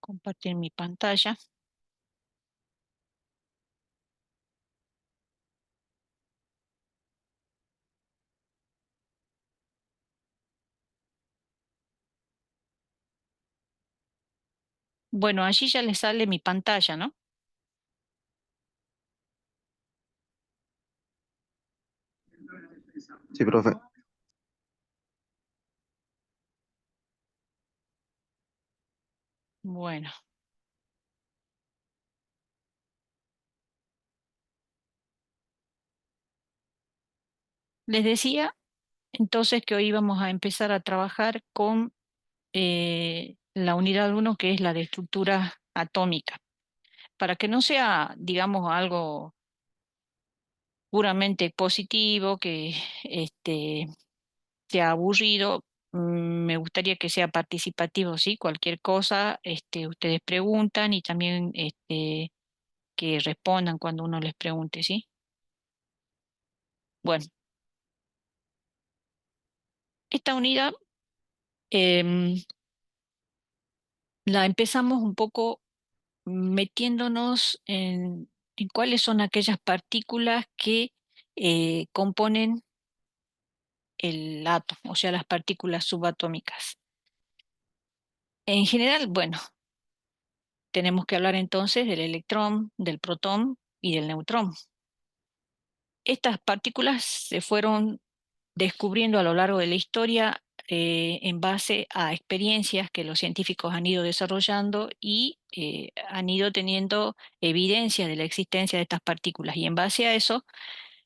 Compartir mi pantalla. Bueno, allí ya le sale mi pantalla, ¿no? Sí, profe. Bueno, les decía entonces que hoy íbamos a empezar a trabajar con la unidad uno, que es la de estructura atómica, para que no sea, digamos, algo puramente positivo, que sea aburrido. Me gustaría que sea participativo, ¿sí? Cualquier cosa, ustedes preguntan y también que respondan cuando uno les pregunte, ¿sí? Bueno, esta unidad em, la empezamos un poco metiéndonos en cuáles son aquellas partículas que componen el átomo, o sea, las partículas subatómicas. En general, bueno, tenemos que hablar entonces del electrón, del protón y del neutrón. Estas partículas se fueron descubriendo a lo largo de la historia en base a experiencias que los científicos han ido desarrollando y han ido teniendo evidencia de la existencia de estas partículas. Y en base a eso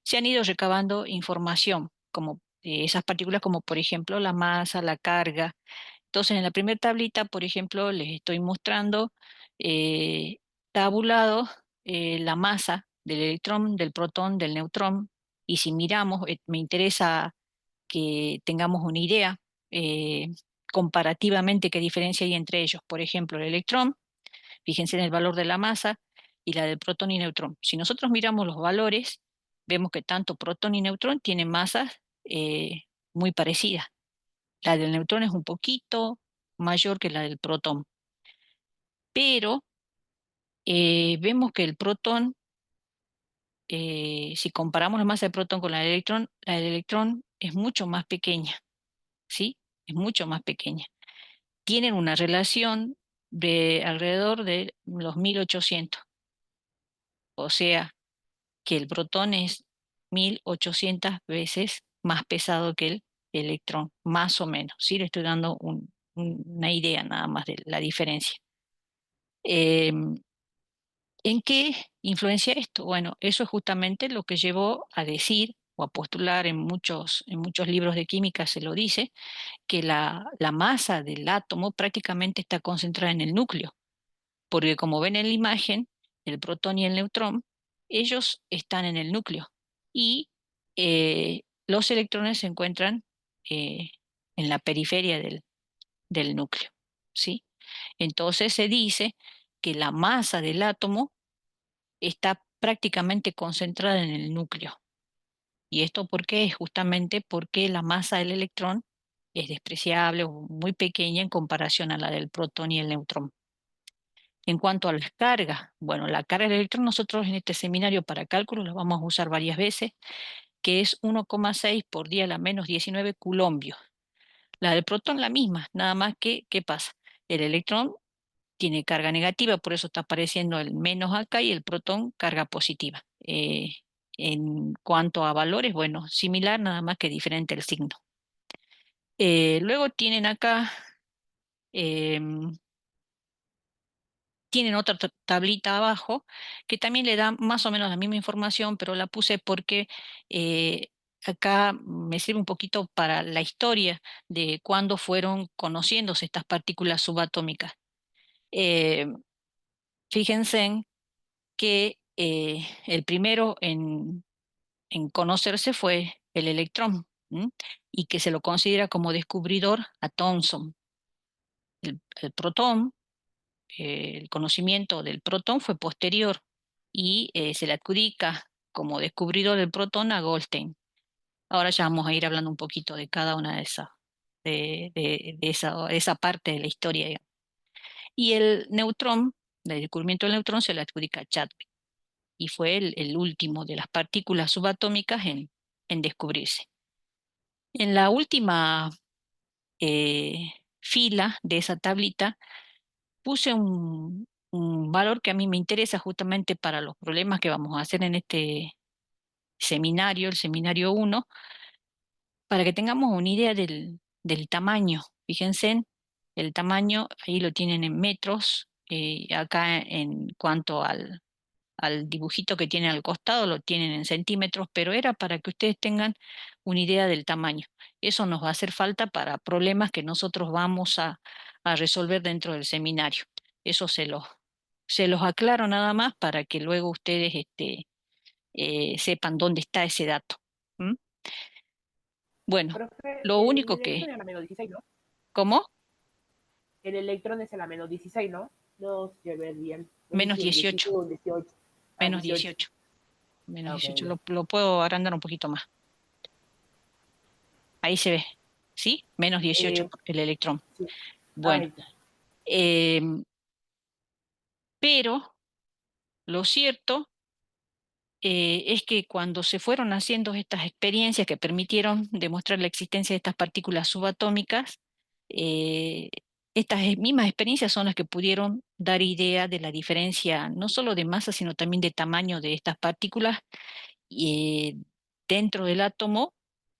se han ido recabando información, como esas partículas, como por ejemplo la masa, la carga. Entonces, en la primera tablita, por ejemplo, les estoy mostrando eh, tabulado la masa del electrón, del protón, del neutrón. Y si miramos, me interesa que tengamos una idea eh, comparativamente qué diferencia hay entre ellos. Por ejemplo, el electrón, fíjense en el valor de la masa, y la del protón y neutrón. Si nosotros miramos los valores, vemos que tanto protón y neutrón tienen masas muy parecidas. La del neutrón es un poquito mayor que la del protón, pero vemos que el protón, si comparamos la masa del protón con la del electrón es mucho más pequeña, ¿sí? Es mucho más pequeña. Tienen una relación de alrededor de los 1800, o sea que el protón es 1800 veces más pesado que el electrón, más o menos, ¿sí? Le estoy dando una idea nada más de la diferencia. Em, ¿En qué influencia esto? Bueno, eso es justamente lo que llevó a decir o a postular en muchos libros de química se lo dice, que la masa del átomo prácticamente está concentrada en el núcleo, porque como ven en la imagen, el protón y el neutrón, ellos están en el núcleo y los electrones se encuentran eh, en la periferia del núcleo, ¿sí? Entonces se dice que la masa del átomo está prácticamente concentrada en el núcleo. ¿Y esto por qué? Es justamente porque la masa del electrón es despreciable o muy pequeña en comparación a la del protón y el neutrón. En cuanto a las cargas, bueno, la carga del electrón nosotros en este seminario para cálculo la vamos a usar varias veces, que es 1,6 por 10 a la menos 19 coulombios. La del protón la misma, nada más que, ¿qué pasa? El electrón tiene carga negativa, por eso está apareciendo el menos acá, y el protón carga positiva. En cuanto a valores, bueno, similar, nada más que diferente el signo. Luego tienen acá, em, tienen otra tablita abajo que también le da más o menos la misma información, pero la puse porque eh, acá me sirve un poquito para la historia de cuándo fueron conociéndose estas partículas subatómicas. Eh, Fíjense que el primero en conocerse fue el electrón, ¿m? Y que se lo considera como descubridor a Thomson. El protón, el conocimiento del protón fue posterior y se le adjudica como descubridor del protón a Goldstein. Ahora ya vamos a ir hablando un poquito de cada una de esas, de esa parte de la historia, digamos. Y el neutrón, el descubrimiento del neutrón se le adjudica a Chadwick y fue el último de las partículas subatómicas en descubrirse. En la última fila de esa tablita puse un valor que a mí me interesa justamente para los problemas que vamos a hacer en este seminario, el seminario 1, para que tengamos una idea del tamaño. Fíjense, el tamaño ahí lo tienen en metros, acá en cuanto al dibujito que tiene al costado lo tienen en centímetros, pero era para que ustedes tengan una idea del tamaño. Eso nos va a hacer falta para problemas que nosotros vamos a resolver dentro del seminario. Eso se los aclaro nada más para que luego ustedes sepan dónde está ese dato. ¿Mm? Bueno, Profe, lo el único que, electrón era menos 16, ¿no? ¿cómo? El electrón es la menos 16, ¿no? No sé ver bien. No sé Menos si un 18, 16 o un 18. Ah, menos 18. 18, menos Ah, ok, 18. ok. Lo puedo agrandar un poquito más. Ahí se ve, ¿sí? Menos 18 Eh, por el electrón. sí. Ah, Bueno, ahí está. em, pero lo cierto es que cuando se fueron haciendo estas experiencias que permitieron demostrar la existencia de estas partículas subatómicas, eh, estas mismas experiencias son las que pudieron dar idea de la diferencia no solo de masa, sino también de tamaño de estas partículas eh, dentro del átomo,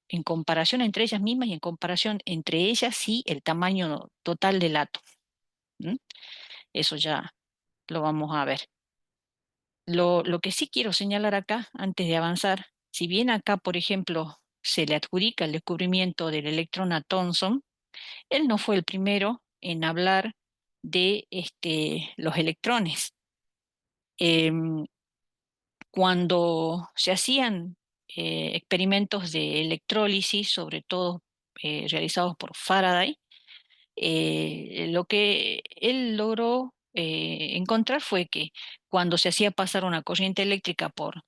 en comparación entre ellas mismas y en comparación entre ellas y el tamaño total del átomo. ¿M? Eso ya lo vamos a ver. Lo que sí quiero señalar acá, antes de avanzar, si bien acá, por ejemplo, se le adjudica el descubrimiento del electrón a Thomson, él no fue el primero en hablar de los electrones. Em, Cuando se hacían experimentos de electrólisis, sobre todo realizados por Faraday, lo que él logró encontrar fue que cuando se hacía pasar una corriente eléctrica por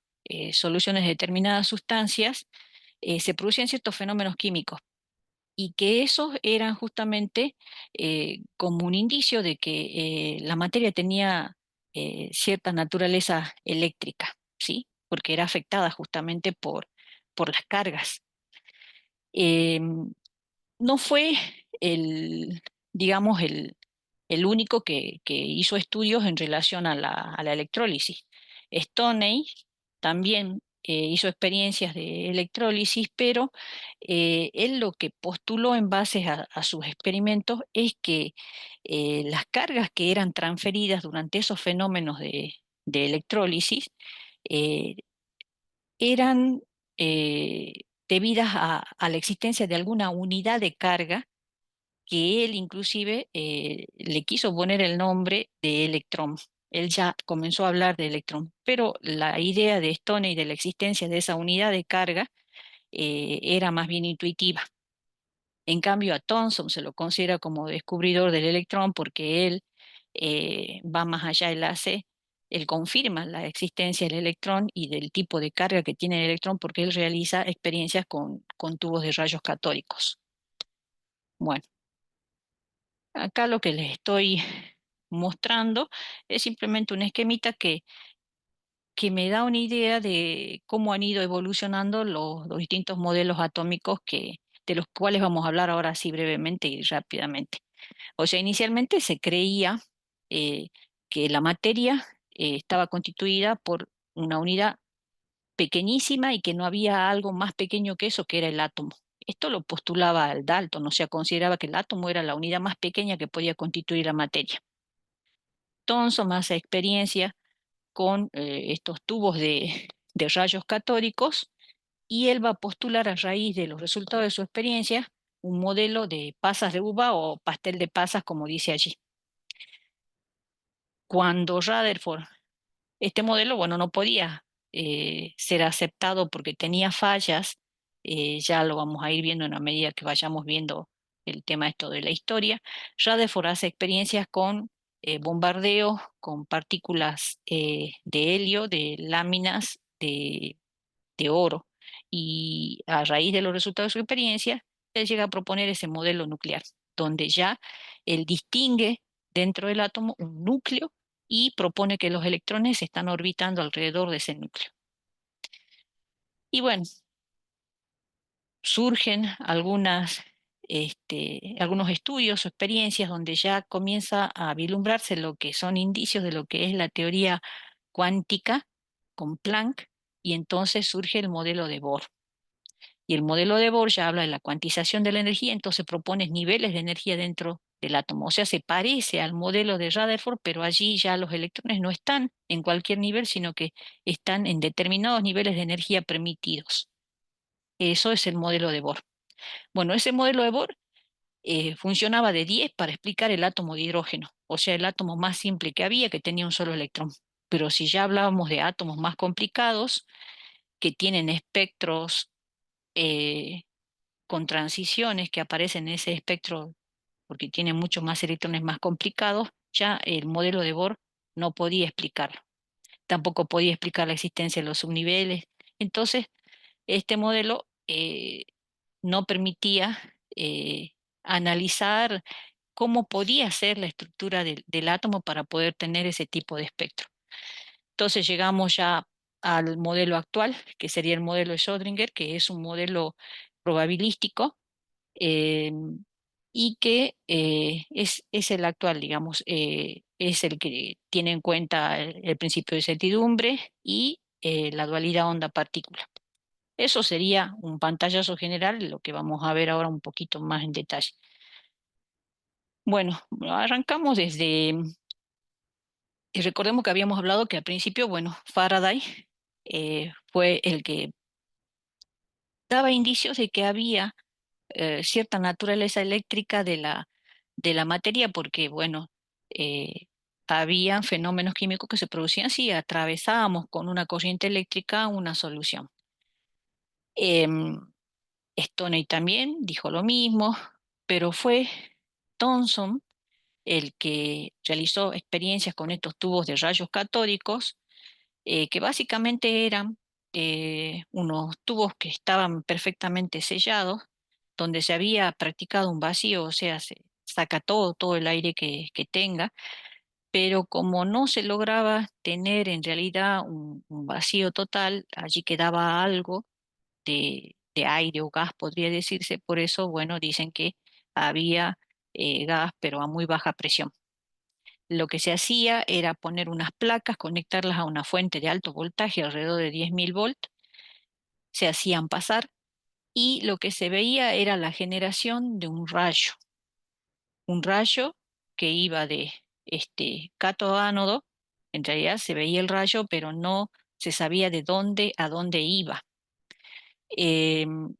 soluciones de determinadas sustancias, se producían ciertos fenómenos químicos y que esos eran justamente como un indicio de que la materia tenía cierta naturaleza eléctrica, ¿sí? Porque era afectada justamente por las cargas. Em, no fue el, digamos, el único que hizo estudios en relación a la electrólisis. Stoney también hizo experiencias de electrólisis, pero él lo que postuló en base a sus experimentos es que las cargas que eran transferidas durante esos fenómenos de electrólisis eh, eran debidas a la existencia de alguna unidad de carga que él inclusive le quiso poner el nombre de electrón. Él ya comenzó a hablar de electrón, pero la idea de Stoney de la existencia de esa unidad de carga era más bien intuitiva. En cambio, a Thomson se lo considera como descubridor del electrón porque él va más allá, él confirma la existencia del electrón y del tipo de carga que tiene el electrón porque él realiza experiencias con tubos de rayos catódicos. Bueno. Acá lo que les estoy mostrando es simplemente un esquemita que me da una idea de cómo han ido evolucionando los distintos modelos atómicos de los cuales vamos a hablar ahora así brevemente y rápidamente. O sea, inicialmente se creía eh, que la materia estaba constituida por una unidad pequeñísima y que no había algo más pequeño que eso, que era el átomo. Esto lo postulaba el Dalton, o sea, consideraba que el átomo era la unidad más pequeña que podía constituir la materia. Thomson hace experiencia con estos tubos de rayos catódicos y él va a postular a raíz de los resultados de su experiencia un modelo de pasas de uva o pastel de pasas, como dice allí. Cuando Rutherford este modelo, bueno, no podía ser aceptado porque tenía fallas, ya lo vamos a ir viendo en la medida que vayamos viendo el tema esto de la historia. Rutherford hace experiencias con bombardeos, con partículas de helio, de láminas de oro, y a raíz de los resultados de su experiencia, él llega a proponer ese modelo nuclear, donde ya él distingue dentro del átomo un núcleo y propone que los electrones están orbitando alrededor de ese núcleo. Y bueno, surgen algunos estudios o experiencias donde ya comienza a vislumbrarse lo que son indicios de lo que es la teoría cuántica con Planck, y entonces surge el modelo de Bohr. Y el modelo de Bohr ya habla de la cuantización de la energía, entonces propone niveles de energía dentro del átomo. O sea, se parece al modelo de Rutherford, pero allí ya los electrones no están en cualquier nivel, sino que están en determinados niveles de energía permitidos. Eso es el modelo de Bohr. Bueno, ese modelo de Bohr funcionaba de 10 para explicar el átomo de hidrógeno, o sea, el átomo más simple que había, que tenía un solo electrón. Pero si ya hablábamos de átomos más complicados, que tienen espectros eh, con transiciones que aparecen en ese espectro porque tienen muchos más electrones más complicados, ya el modelo de Bohr no podía explicarlo. Tampoco podía explicar la existencia de los subniveles. Entonces, este modelo no permitía analizar cómo podía ser la estructura del átomo para poder tener ese tipo de espectro. Entonces llegamos ya al modelo actual, que sería el modelo de Schrödinger, que es un modelo probabilístico eh, y que es el actual, digamos, es el que tiene en cuenta el principio de certidumbre y la dualidad onda-partícula. Eso sería un pantallazo general de lo que vamos a ver ahora un poquito más en detalle. Bueno, arrancamos y recordemos que habíamos hablado que al principio, bueno, Faraday fue el que daba indicios de que había cierta naturaleza eléctrica de la materia, porque, bueno, eh, había fenómenos químicos que se producían si atravesábamos con una corriente eléctrica una solución. Em, Stoney también dijo lo mismo, pero fue Thomson el que realizó experiencias con estos tubos de rayos catódicos, que básicamente eran unos tubos que estaban perfectamente sellados, donde se había practicado un vacío, o sea, se saca todo el aire que tenga, pero como no se lograba tener en realidad un vacío total, allí quedaba algo de aire o gas, podría decirse. Por eso, bueno, dicen que había gas, pero a muy baja presión. Lo que se hacía era poner unas placas, conectarlas a una fuente de alto voltaje, alrededor de 10.000 volts, se hacían pasar y lo que se veía era la generación de un rayo que iba de cátodo a ánodo. En realidad se veía el rayo, pero no se sabía de dónde a dónde iba. Em,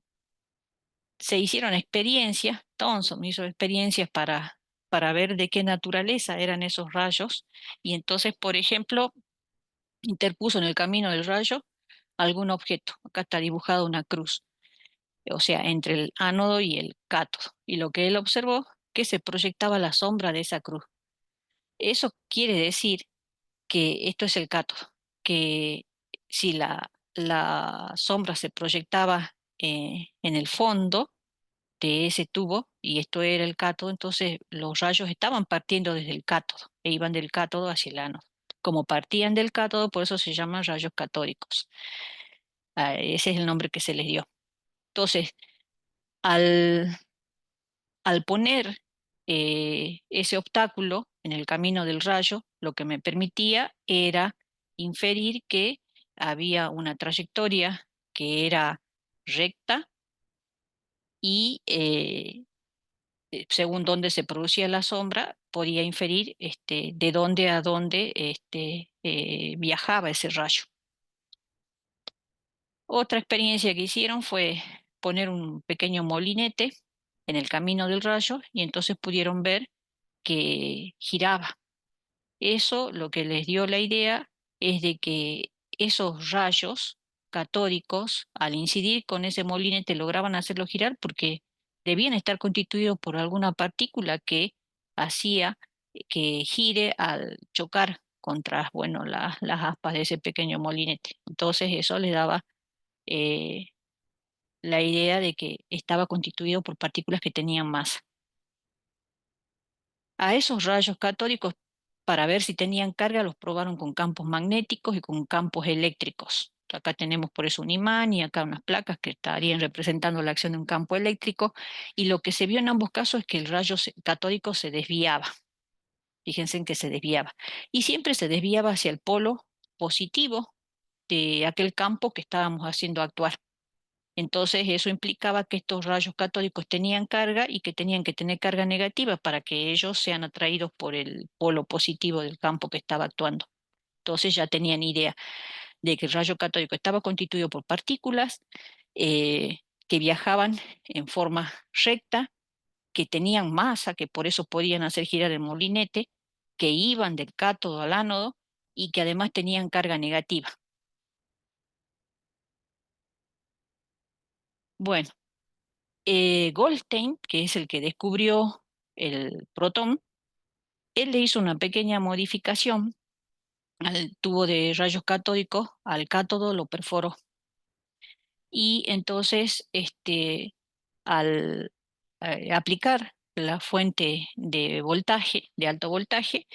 Se hicieron experiencias, Thomson hizo experiencias para ver de qué naturaleza eran esos rayos, y entonces, por ejemplo, interpuso en el camino del rayo algún objeto. Acá está dibujada una cruz, o sea, entre el ánodo y el cátodo. Y lo que él observó, que se proyectaba la sombra de esa cruz. Eso quiere decir que esto es el cátodo, que si la sombra se proyectaba en el fondo de ese tubo, y esto era el cátodo, entonces los rayos estaban partiendo desde el cátodo e iban del cátodo hacia el ánodo. Como partían del cátodo, por eso se llaman rayos catódicos. Ese es el nombre que se les dio. Entonces, al, al poner ese obstáculo en el camino del rayo, lo que me permitía era inferir que había una trayectoria que era recta y según dónde se producía la sombra, podía inferir de dónde a dónde viajaba ese rayo. Otra experiencia que hicieron fue poner un pequeño molinete en el camino del rayo y entonces pudieron ver que giraba. Eso lo que les dio la idea es de que esos rayos catódicos, al incidir con ese molinete, lograban hacerlo girar porque debían estar constituidos por alguna partícula que hacía que gire al chocar contra, bueno, las aspas de ese pequeño molinete. Entonces eso les daba eh, la idea de que estaba constituido por partículas que tenían masa. A esos rayos catódicos, para ver si tenían carga, los probaron con campos magnéticos y con campos eléctricos. Acá tenemos por eso un imán y acá unas placas que estarían representando la acción de un campo eléctrico. Y lo que se vio en ambos casos es que el catódico se desviaba. Fíjense en que se desviaba. Y siempre se desviaba hacia el polo positivo de aquel campo que estábamos haciendo actuar. Entonces eso implicaba que estos rayos catódicos tenían carga y que tenían que tener carga negativa para que ellos sean atraídos por el polo positivo del campo que estaba actuando. Entonces ya tenían idea de que el rayo catódico estaba constituido por partículas eh, que viajaban en forma recta, que tenían masa, que por eso podían hacer girar el molinete, que iban del cátodo al ánodo y que además tenían carga negativa. Bueno, Goldstein, que es el que descubrió el protón, él le hizo una pequeña modificación al tubo de rayos catódicos, al cátodo lo perforó. Y entonces, al aplicar la fuente de voltaje, de alto voltaje,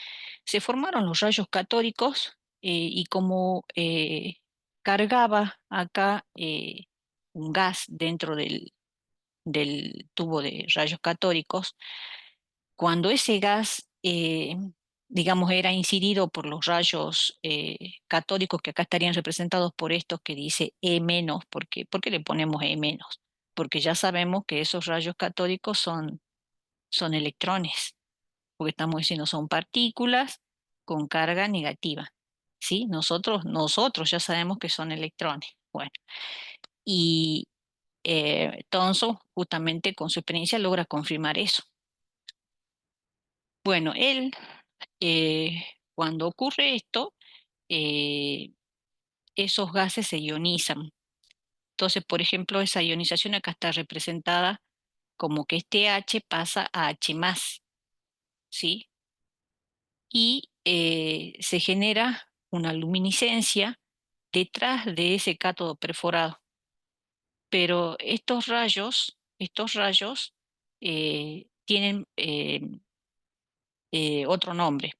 se formaron los rayos catódicos y como cargaba acá un gas dentro del tubo de rayos catódicos, cuando ese gas, digamos, era incidido por los rayos catódicos que acá estarían representados por estos que dice E menos, ¿por qué le ponemos E menos? Porque ya sabemos que esos rayos catódicos son electrones, porque estamos diciendo son partículas con carga negativa, ¿sí? Nosotros ya sabemos que son electrones. Bueno, y Thomson justamente con su experiencia logra confirmar eso. Bueno, él, cuando ocurre esto, eh, esos gases se ionizan. Entonces, por ejemplo, esa ionización acá está representada como que este H pasa a H más, ¿sí? Y se genera una luminiscencia detrás de ese cátodo perforado. Pero estos rayos tienen otro nombre,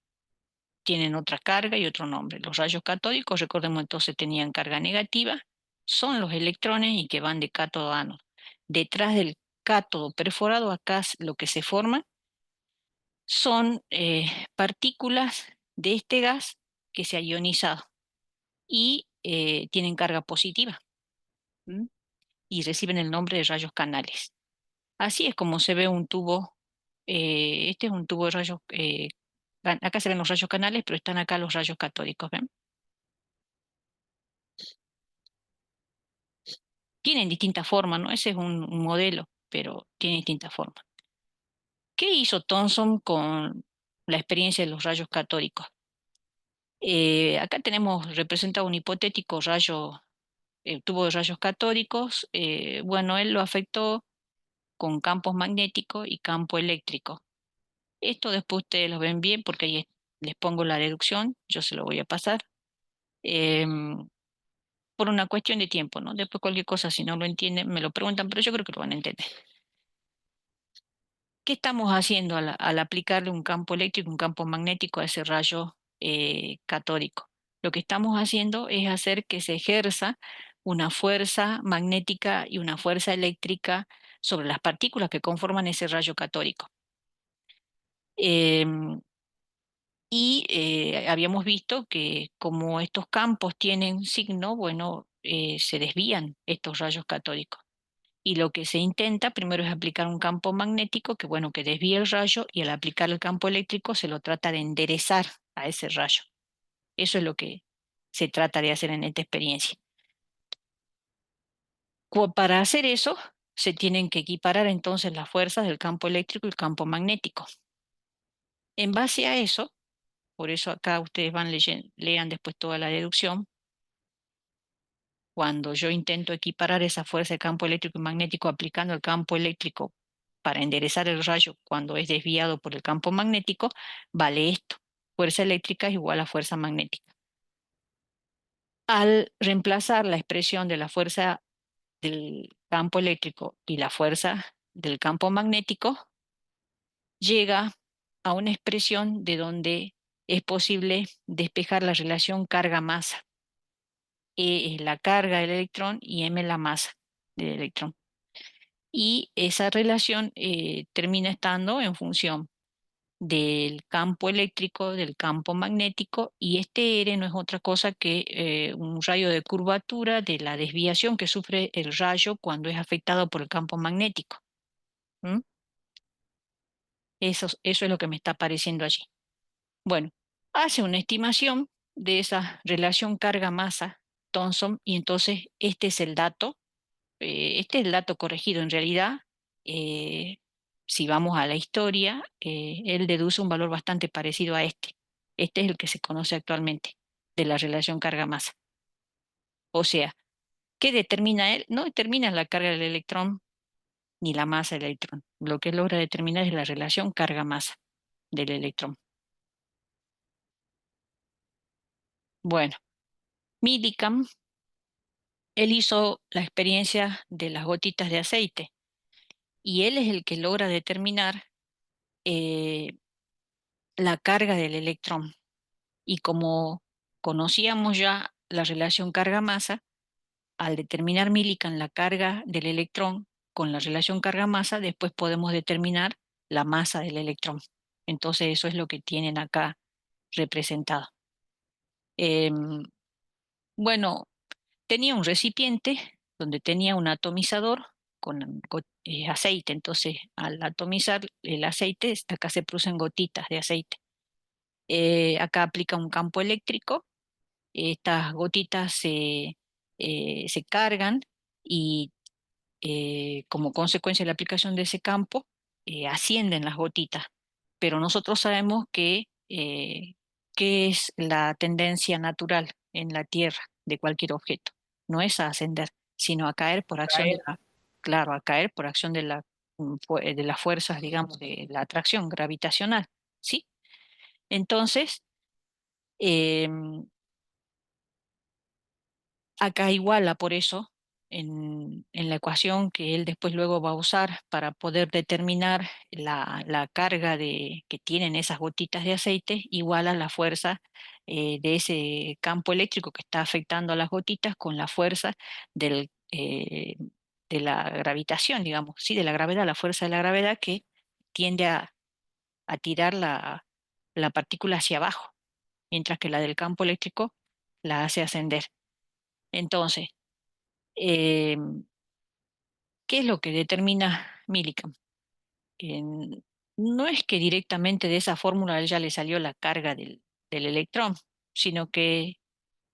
tienen otra carga y otro nombre. Los rayos catódicos, recordemos entonces, tenían carga negativa, son los electrones y que van de cátodo a ánodo. Detrás del cátodo perforado, acá lo que se forma son partículas de este gas que se ha ionizado y tienen carga positiva. ¿M? Y reciben el nombre de rayos canales. Así es como se ve un tubo. Este es un tubo de rayos. Acá se ven los rayos canales, pero están acá los rayos catódicos. ¿Ven? Tienen distintas formas, ¿no? Ese es un modelo, pero tiene distintas formas. ¿Qué hizo Thomson con la experiencia de los rayos catódicos? Acá tenemos representado un hipotético tubo de rayos catódicos. Bueno, él lo afectó con campos magnéticos y campo eléctrico. Esto después ustedes lo ven bien porque ahí les pongo la deducción, yo se lo voy a pasar, em, por una cuestión de tiempo, ¿no? Después cualquier cosa, si no lo entienden, me lo preguntan, pero yo creo que lo van a entender. ¿Qué estamos haciendo al aplicarle un campo eléctrico, un campo magnético a ese rayo catódico? Lo que estamos haciendo es hacer que se ejerza una fuerza magnética y una fuerza eléctrica sobre las partículas que conforman ese rayo catódico. Em, Y habíamos visto que como estos campos tienen signo, bueno, se desvían estos rayos catódicos. Y lo que se intenta primero es aplicar un campo magnético que, bueno, que desvíe el rayo y al aplicar el campo eléctrico se lo trata de enderezar a ese rayo. Eso es lo que se trata de hacer en esta experiencia. Para hacer eso, se tienen que equiparar entonces las fuerzas del campo eléctrico y el campo magnético. En base a eso, por eso acá ustedes van leyendo, lean después toda la deducción. Cuando yo intento equiparar esa fuerza de campo eléctrico y magnético aplicando el campo eléctrico para enderezar el rayo cuando es desviado por el campo magnético, vale esto. Fuerza eléctrica es igual a fuerza magnética. Al reemplazar la expresión de la fuerza del campo eléctrico y la fuerza del campo magnético, llega a una expresión de donde es posible despejar la relación carga-masa. E es la carga del electrón y m la masa del electrón. Y esa relación termina estando en función del campo eléctrico, del campo magnético, y este R no es otra cosa que un rayo de curvatura de la desviación que sufre el rayo cuando es afectado por el campo magnético. ¿Mm? Eso es lo que me está apareciendo allí. Bueno, hace una estimación de esa relación carga-masa Thomson y entonces este es el dato, este es el dato corregido. En realidad, eh, si vamos a la historia, él deduce un valor bastante parecido a este. Este es el que se conoce actualmente de la relación carga-masa. O sea, ¿qué determina él? No determina la carga del electrón ni la masa del electrón. Lo que él logra determinar es la relación carga-masa del electrón. Bueno, Millikan, él hizo la experiencia de las gotitas de aceite y él es el que logra determinar eh, la carga del electrón. Y como conocíamos ya la relación carga-masa, al determinar Millikan la carga del electrón con la relación carga-masa, después podemos determinar la masa del electrón. Entonces eso es lo que tienen acá representado. Em, bueno, tenía un recipiente donde tenía un atomizador con aceite. Entonces, al atomizar el aceite, acá se producen gotitas de aceite. Acá aplica un campo eléctrico. Estas gotitas se cargan y como consecuencia de la aplicación de ese campo, ascienden las gotitas. Pero nosotros sabemos que es la tendencia natural en la Tierra de cualquier objeto. No es a ascender, sino a caer por acción de Caer. la, claro, a caer por acción de de las fuerzas, digamos, de la atracción gravitacional, ¿sí? Entonces, em, acá iguala por eso en la ecuación que él después luego va a usar para poder determinar la carga que tienen esas gotitas de aceite, iguala la fuerza de ese campo eléctrico que está afectando a las gotitas con la fuerza de la gravitación, digamos, sí, de la gravedad, la fuerza de la gravedad que tiende a tirar la partícula hacia abajo, mientras que la del campo eléctrico la hace ascender. Entonces, eh, ¿qué es lo que determina Millikan? No es que directamente de esa fórmula a él ya le salió la carga del electrón, sino que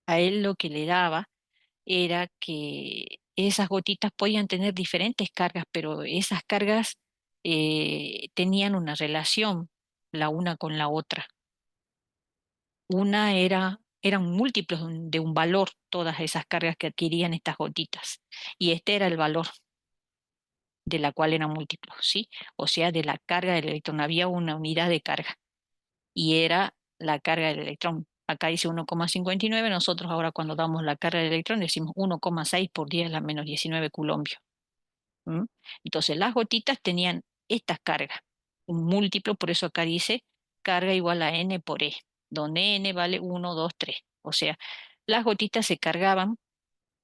a él lo que le daba era que esas gotitas podían tener diferentes cargas, pero esas cargas tenían una relación la una con la otra. Eran múltiplos de un valor todas esas cargas que adquirían estas gotitas, y este era el valor de la cual eran múltiplos, ¿sí? O sea, de la carga del electrón. Había una unidad de carga y era la carga del electrón. Acá dice 1,59. Nosotros ahora cuando damos la carga del electrón decimos 1,6 por 10 a la menos 19 coulombio. ¿Mm? Entonces las gotitas tenían estas cargas, un múltiplo, por eso acá dice carga igual a n por e, donde n vale 1, 2, 3. O sea, las gotitas se cargaban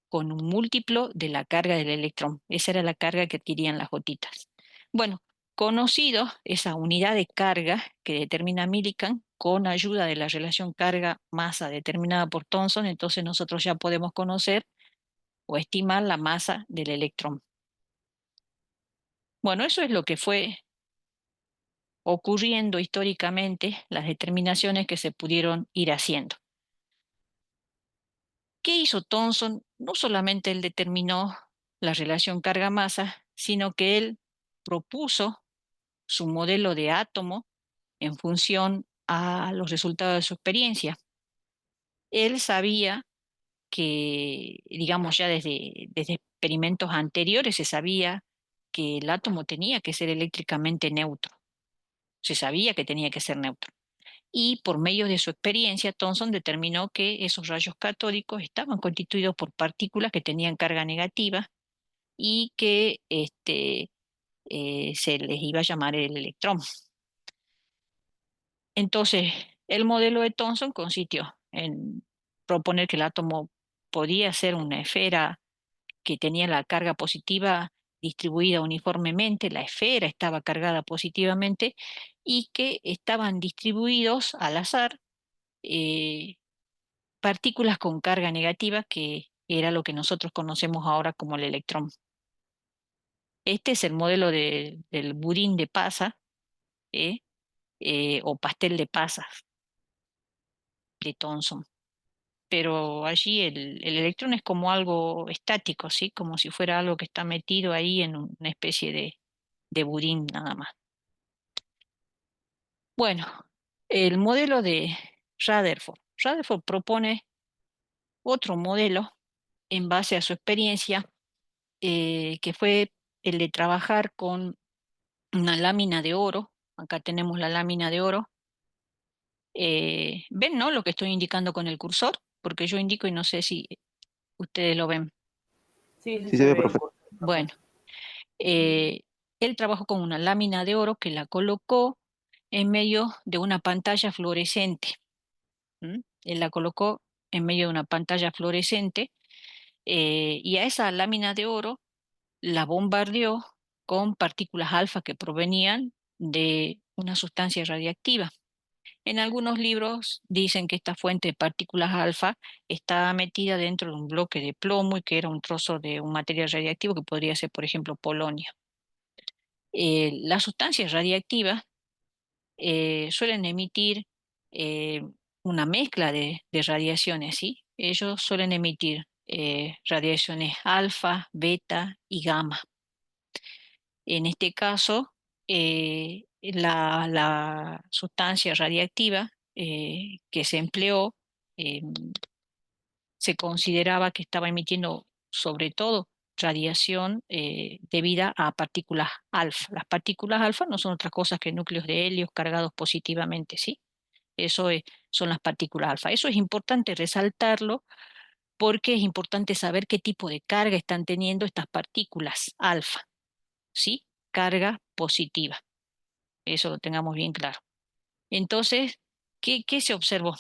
con un múltiplo de la carga del electrón. Esa era la carga que adquirían las gotitas. Bueno, conocido esa unidad de carga que determina Millikan con ayuda de la relación carga-masa determinada por Thomson, entonces nosotros ya podemos conocer o estimar la masa del electrón. Bueno, eso es lo que fue ocurriendo históricamente, las determinaciones que se pudieron ir haciendo. ¿Qué hizo Thomson? No solamente él determinó la relación carga-masa, sino que él propuso su modelo de átomo en función a los resultados de su experiencia. Él sabía que, digamos, ya desde experimentos anteriores se sabía que el átomo tenía que ser eléctricamente neutro. Se sabía que tenía que ser neutro. Y por medio de su experiencia, Thomson determinó que esos rayos catódicos estaban constituidos por partículas que tenían carga negativa y que se les iba a llamar el electrón. Entonces, el modelo de Thomson consistió en proponer que el átomo podía ser una esfera que tenía la carga positiva distribuida uniformemente, la esfera estaba cargada positivamente y que estaban distribuidos al azar eh, partículas con carga negativa, que era lo que nosotros conocemos ahora como el electrón. Este es el modelo del budín de pasa, ¿eh? O pastel de pasas de Thomson. Pero allí el electrón es como algo estático, ¿sí? Como si fuera algo que está metido ahí en una especie de budín nada más. Bueno, el modelo de Rutherford. Rutherford propone otro modelo en base a su experiencia, que fue el de trabajar con una lámina de oro. Acá tenemos la lámina de oro. ¿Ven, no? Lo que estoy indicando con el cursor, porque yo indico y no sé si ustedes lo ven. Sí, sí Sí se se ve, ve el profe. curso, profe. Bueno, eh, él trabajó con una lámina de oro que la colocó en medio de una pantalla fluorescente. Él la colocó en medio de una pantalla fluorescente, y a esa lámina de oro la bombardeó con partículas alfa que provenían de una sustancia radiactiva. En algunos libros dicen que esta fuente de partículas alfa estaba metida dentro de un bloque de plomo y que era un trozo de un material radiactivo que podría ser, por ejemplo, polonio. Las sustancias radiactivas suelen emitir eh, una mezcla de radiaciones, ¿sí? Ellos suelen emitir radiaciones alfa, beta y gamma. En este caso, la sustancia radiactiva que se empleó eh, se consideraba que estaba emitiendo sobre todo radiación debida a partículas alfa. Las partículas alfa no son otra cosa que núcleos de helio cargados positivamente, ¿sí? Eso son las partículas alfa. Eso es importante resaltarlo porque es importante saber qué tipo de carga están teniendo estas partículas alfa, ¿sí? Carga positiva. Eso lo tengamos bien claro. Entonces, ¿qué se observó?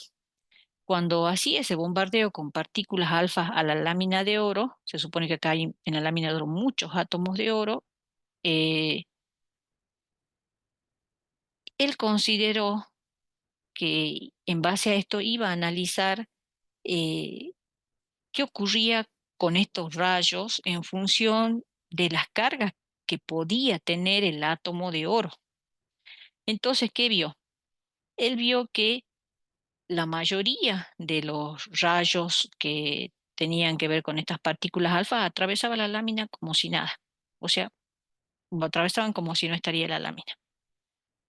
Cuando hacía ese bombardeo con partículas alfa a la lámina de oro, se supone que acá hay en la lámina de oro muchos átomos de oro, eh, él consideró que en base a esto iba a analizar eh, qué ocurría con estos rayos en función de las cargas que podía tener el átomo de oro. Entonces, ¿qué vio? Él vio que la mayoría de los rayos que tenían que ver con estas partículas alfa atravesaba la lámina como si nada. O sea, lo atravesaban como si no estaría la lámina.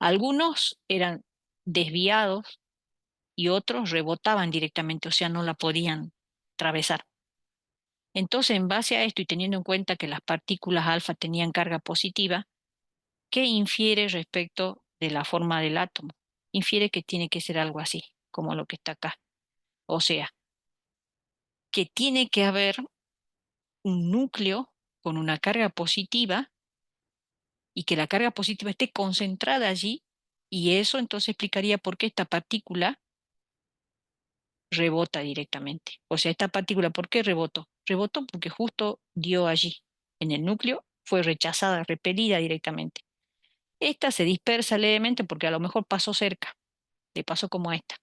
Algunos eran desviados y otros rebotaban directamente, o sea, no la podían atravesar. Entonces, en base a esto y teniendo en cuenta que las partículas alfa tenían carga positiva, ¿qué infiere respecto de la forma del átomo? Infiere que tiene que ser algo así, como lo que está acá. O sea, que tiene que haber un núcleo con una carga positiva y que la carga positiva esté concentrada allí, y eso entonces explicaría por qué esta partícula rebota directamente. O sea, esta partícula, ¿por qué rebotó? Rebotó porque justo dio allí, en el núcleo, fue rechazada, repelida directamente. Esta se dispersa levemente porque a lo mejor pasó cerca, le pasó como a esta.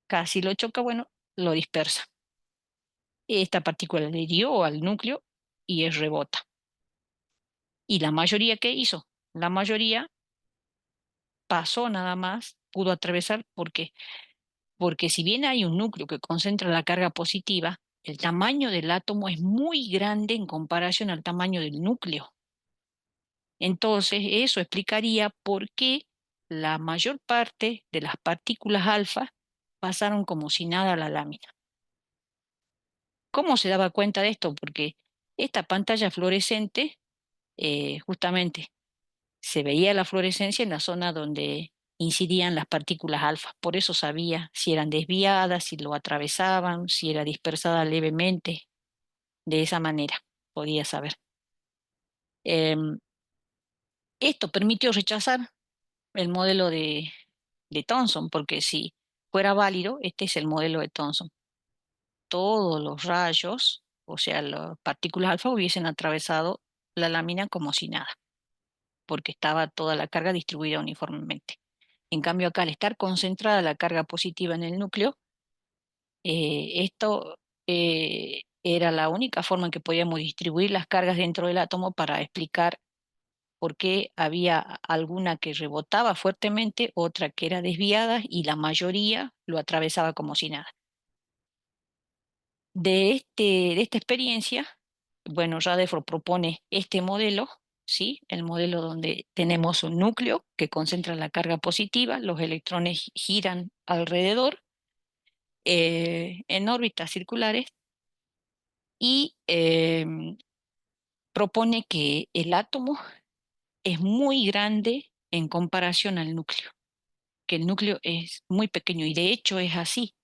Casi lo choca, bueno, lo dispersa. Esta partícula le dio al núcleo y es rebota. ¿Y la mayoría qué hizo? La mayoría pasó nada más, pudo atravesar. ¿Por qué? Porque si bien hay un núcleo que concentra la carga positiva, el tamaño del átomo es muy grande en comparación al tamaño del núcleo. Entonces, eso explicaría por qué la mayor parte de las partículas alfa pasaron como si nada a la lámina. ¿Cómo se daba cuenta de esto? Porque esta pantalla fluorescente, justamente, se veía la fluorescencia en la zona donde incidían las partículas alfa. Por eso sabía si eran desviadas, si lo atravesaban, si era dispersada levemente. De esa manera podía saber. Esto permitió rechazar el modelo de Thomson, porque si fuera válido, este es el modelo de Thomson. Todos los rayos, o sea, las partículas alfa hubiesen atravesado la lámina como si nada, porque estaba toda la carga distribuida uniformemente. En cambio, acá al estar concentrada la carga positiva en el núcleo, esto era la única forma en que podíamos distribuir las cargas dentro del átomo para explicar por qué había alguna que rebotaba fuertemente, otra que era desviada y la mayoría lo atravesaba como si nada. De esta experiencia, bueno, Rutherford propone este modelo, ¿sí? El modelo donde tenemos un núcleo que concentra la carga positiva, los electrones giran alrededor en órbitas circulares y propone que el átomo es muy grande en comparación al núcleo, que el núcleo es muy pequeño y de hecho es así.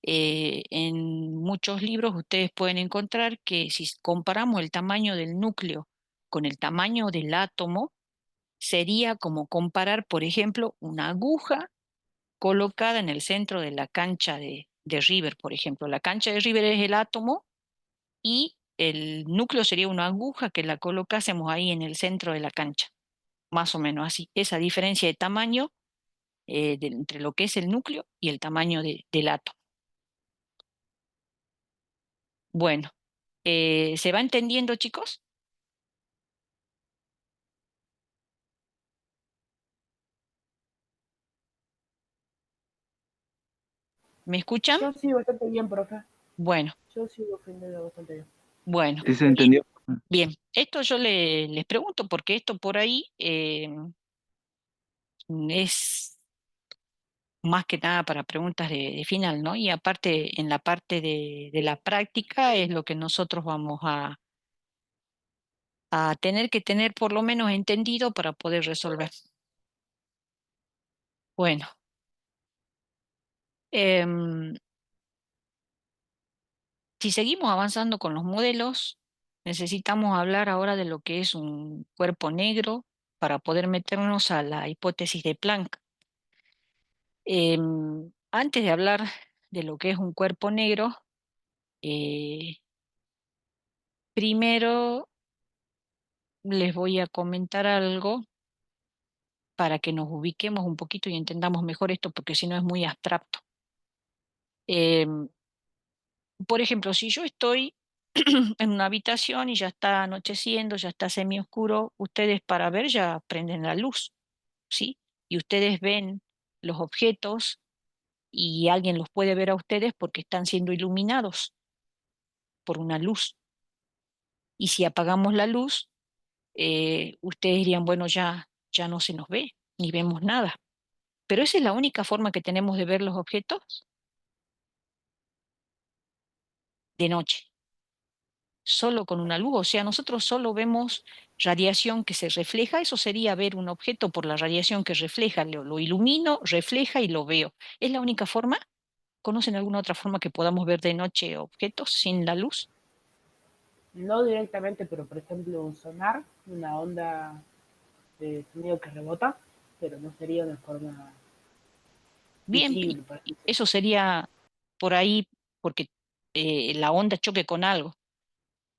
En muchos libros ustedes pueden encontrar que si comparamos el tamaño del núcleo con el tamaño del átomo, sería como comparar, por ejemplo, una aguja colocada en el centro de la cancha de River, por ejemplo. La cancha de River es el átomo y el núcleo sería una aguja que la colocásemos ahí en el centro de la cancha, más o menos así. Esa diferencia de tamaño entre lo que es el núcleo y el tamaño del átomo. Bueno, ¿se va entendiendo, chicos? ¿Me escuchan? Yo sigo bastante bien, profe. Bueno, Yo sigo aprendiendo bastante bien. bueno. ¿Sí se entendió? Bien, esto yo les pregunto porque esto por ahí es más que nada para preguntas de final, ¿no? Y aparte, en la parte de la práctica es lo que nosotros vamos a tener que tener por lo menos entendido para poder resolver. Bueno, em, si seguimos avanzando con los modelos, necesitamos hablar ahora de lo que es un cuerpo negro para poder meternos a la hipótesis de Planck. Antes de hablar de lo que es un cuerpo negro, eh, primero les voy a comentar algo para que nos ubiquemos un poquito y entendamos mejor esto, porque si no es muy abstracto. Em, por ejemplo, si yo estoy en una habitación y ya está anocheciendo, ya está semioscuro, ustedes para ver ya prenden la luz, ¿sí? Y ustedes ven los objetos y alguien los puede ver a ustedes porque están siendo iluminados por una luz. Y si apagamos la luz, ustedes dirían, bueno, ya no se nos ve, ni vemos nada. Pero esa es la única forma que tenemos de ver los objetos de noche, solo con una luz. O sea, nosotros solo vemos radiación que se refleja, eso sería ver un objeto por la radiación que refleja, lo ilumino, refleja y lo veo. ¿Es la única forma? ¿Conocen alguna otra forma que podamos ver de noche objetos sin la luz? No directamente, pero por ejemplo un sonar, una onda de sonido que rebota, pero no sería una forma Bien, visible, por así y decirlo. eso sería por ahí porque la onda choque con algo.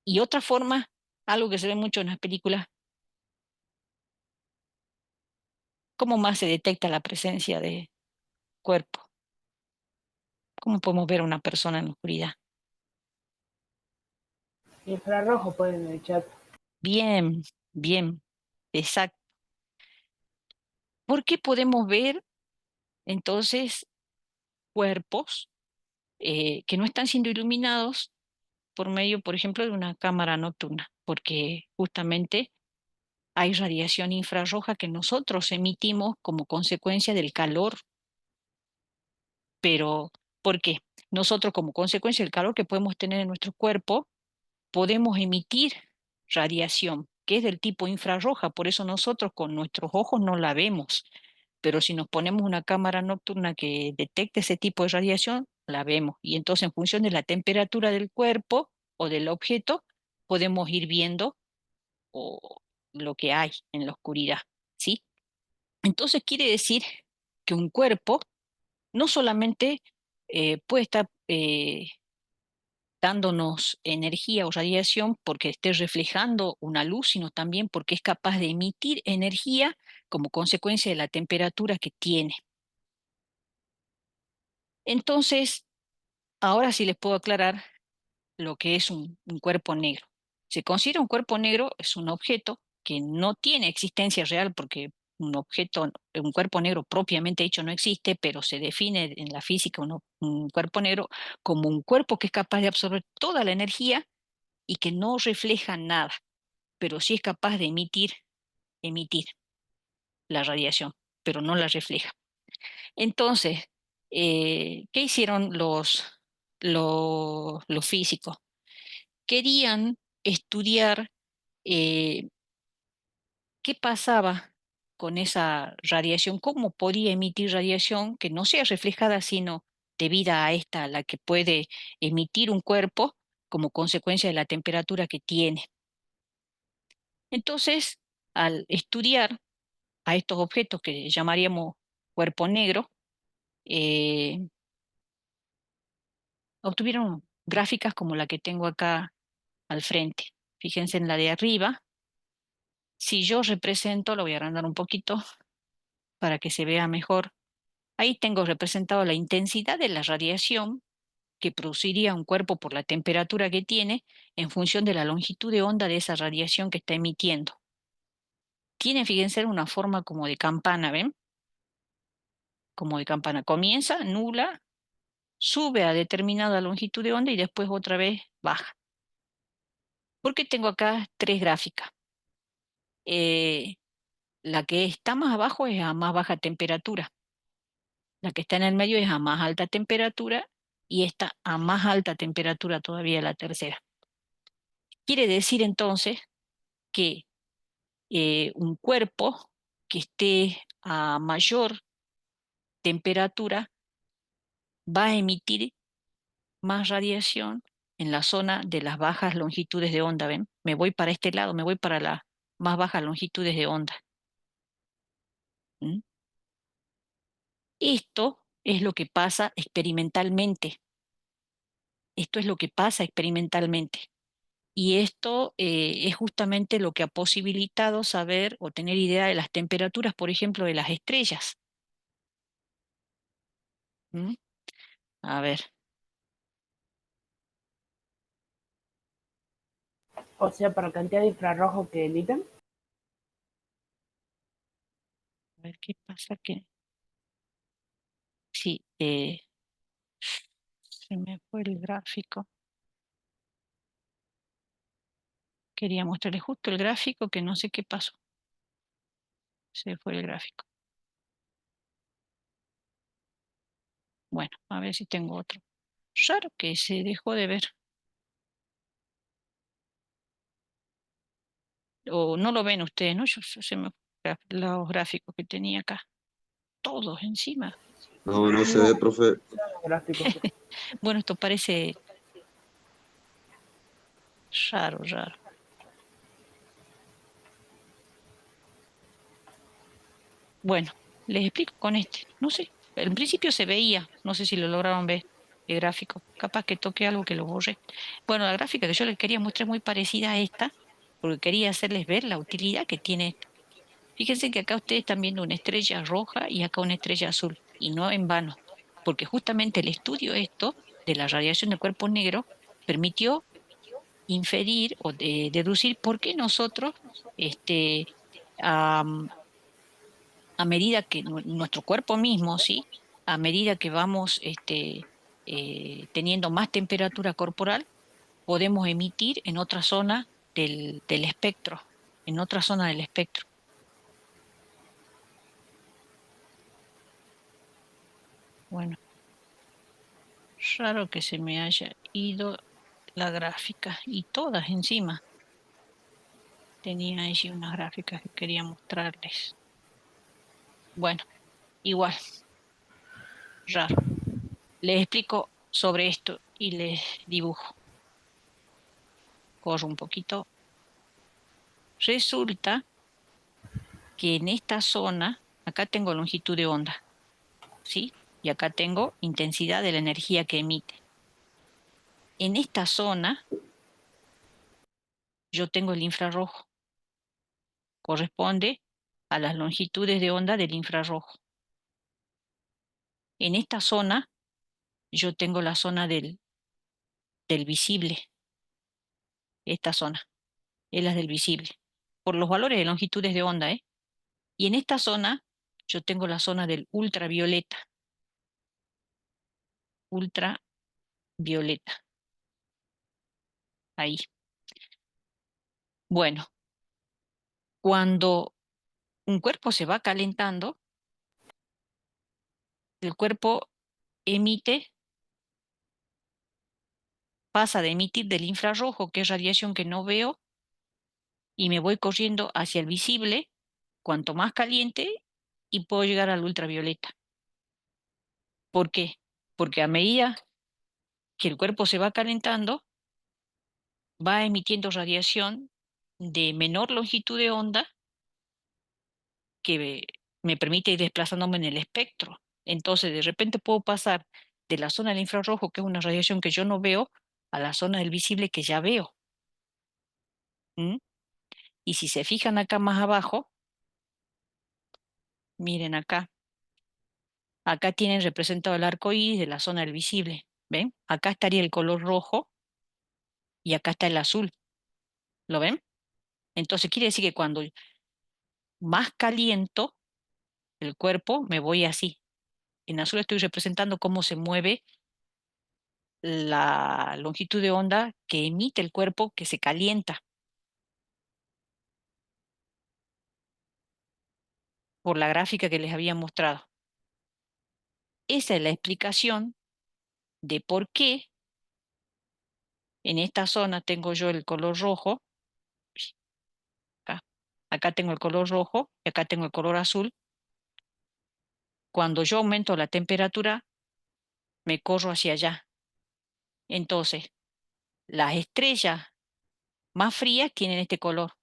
Y otra forma, algo que se ve mucho en las películas, ¿cómo más se detecta la presencia de cuerpo? ¿Cómo podemos ver a una persona en la oscuridad? Infrarrojo pueden en el chat. Bien, bien, exacto. ¿Por qué podemos ver entonces cuerpos que no están siendo iluminados por medio, por ejemplo, de una cámara nocturna? Porque justamente hay radiación infrarroja que nosotros emitimos como consecuencia del calor. Pero, ¿por qué? Nosotros como consecuencia del calor que podemos tener en nuestro cuerpo, podemos emitir radiación, que es del tipo infrarroja, por eso nosotros con nuestros ojos no la vemos, pero si nos ponemos una cámara nocturna que detecte ese tipo de radiación, la vemos. Y entonces en función de la temperatura del cuerpo o del objeto, podemos ir viendo o, lo que hay en la oscuridad, ¿sí? Entonces quiere decir que un cuerpo no solamente puede estar dándonos energía o radiación porque esté reflejando una luz, sino también porque es capaz de emitir energía como consecuencia de la temperatura que tiene. Entonces, ahora sí les puedo aclarar lo que es un cuerpo negro. Se considera un cuerpo negro, es un objeto que no tiene existencia real porque un objeto, un cuerpo negro propiamente dicho no existe, pero se define en la física un cuerpo negro como un cuerpo que es capaz de absorber toda la energía y que no refleja nada, pero sí es capaz de emitir la radiación, pero no la refleja. Entonces, ¿qué hicieron los físicos? Querían estudiar eh, qué pasaba con esa radiación, cómo podía emitir radiación que no sea reflejada, sino debida a esta, la que puede emitir un cuerpo como consecuencia de la temperatura que tiene. Entonces, al estudiar a estos objetos que llamaríamos cuerpo negro, eh, obtuvieron gráficas como la que tengo acá al frente. Fíjense en la de arriba. Si yo represento, lo voy a agrandar un poquito para que se vea mejor. Ahí tengo representado la intensidad de la radiación que produciría un cuerpo por la temperatura que tiene en función de la longitud de onda de esa radiación que está emitiendo. Tiene, fíjense, una forma como de campana, ¿ven? Como de campana. Comienza nula, sube a determinada longitud de onda y después otra vez baja. ¿Por qué tengo acá tres gráficas? Eh, la que está más abajo es a más baja temperatura, la que está en el medio es a más alta temperatura y esta a más alta temperatura todavía la tercera. Quiere decir entonces que un cuerpo que esté a mayor temperatura va a emitir más radiación en la zona de las bajas longitudes de onda, ¿ven? Me voy para este lado, me voy para las más bajas longitudes de onda. ¿Mm? Esto es lo que pasa experimentalmente. Esto es lo que pasa experimentalmente. Y esto es justamente lo que ha posibilitado saber o tener idea de las temperaturas, por ejemplo, de las estrellas. ¿Mm? A ver, O sea, para cantidad de infrarrojo que emiten. a ver qué pasa que sí, se me fue el gráfico. Quería mostrarles justo el gráfico que no sé qué pasó. Se fue el gráfico. Bueno, a ver si tengo otro. Raro que se dejó de ver. O no lo ven ustedes, ¿no? Se me los gráficos que tenía acá. Todos encima. No, no se No, ve, profe. los gráficos. Bueno, esto parece raro, raro. Bueno, les explico con este. No sé, en principio se veía, no sé si lo lograron ver el gráfico. Capaz que toque algo que lo borre. Bueno, la gráfica que yo les quería mostrar es muy parecida a esta, porque quería hacerles ver la utilidad que tiene esto. Fíjense que acá ustedes están viendo una estrella roja y acá una estrella azul, y no en vano, porque justamente el estudio esto de la radiación del cuerpo negro permitió inferir o deducir por qué nosotros, este, a medida que nuestro cuerpo mismo, ¿sí? A medida que vamos teniendo más temperatura corporal, podemos emitir en otra zona del espectro, en otra zona del espectro. Bueno, raro que se me haya ido la gráfica y todas encima. Tenía allí unas gráficas que quería mostrarles. Bueno, igual, raro. Les explico sobre esto y les dibujo. Corro un poquito. Resulta que en esta zona, acá tengo longitud de onda, ¿sí? Y acá tengo intensidad de la energía que emite. En esta zona yo tengo el infrarrojo, corresponde a las longitudes de onda del infrarrojo. En esta zona yo tengo la zona del visible, esta zona, es la del visible, por los valores de longitudes de onda, ¿eh? Y en esta zona yo tengo la zona del ultravioleta, ultravioleta, ahí. Bueno, cuando un cuerpo se va calentando, el cuerpo emite, pasa de emitir del infrarrojo, que es radiación que no veo, y me voy corriendo hacia el visible, cuanto más caliente, y puedo llegar al ultravioleta. ¿Por qué? Porque a medida que el cuerpo se va calentando, va emitiendo radiación de menor longitud de onda que me permite ir desplazándome en el espectro. Entonces, de repente puedo pasar de la zona del infrarrojo, que es una radiación que yo no veo, a la zona del visible que ya veo. ¿M? Y si se fijan acá más abajo, miren acá, acá tienen representado el arco iris de la zona del visible. ¿Ven? Acá estaría el color rojo y acá está el azul. ¿Lo ven? Entonces quiere decir que cuando más caliento el cuerpo, me voy así. En azul estoy representando cómo se mueve la longitud de onda que emite el cuerpo que se calienta por la gráfica que les había mostrado. Esa es la explicación de por qué en esta zona tengo yo el color rojo. Acá, acá tengo el color rojo y acá tengo el color azul. Cuando yo aumento la temperatura, me corro hacia allá. Entonces, las estrellas más frías tienen este color,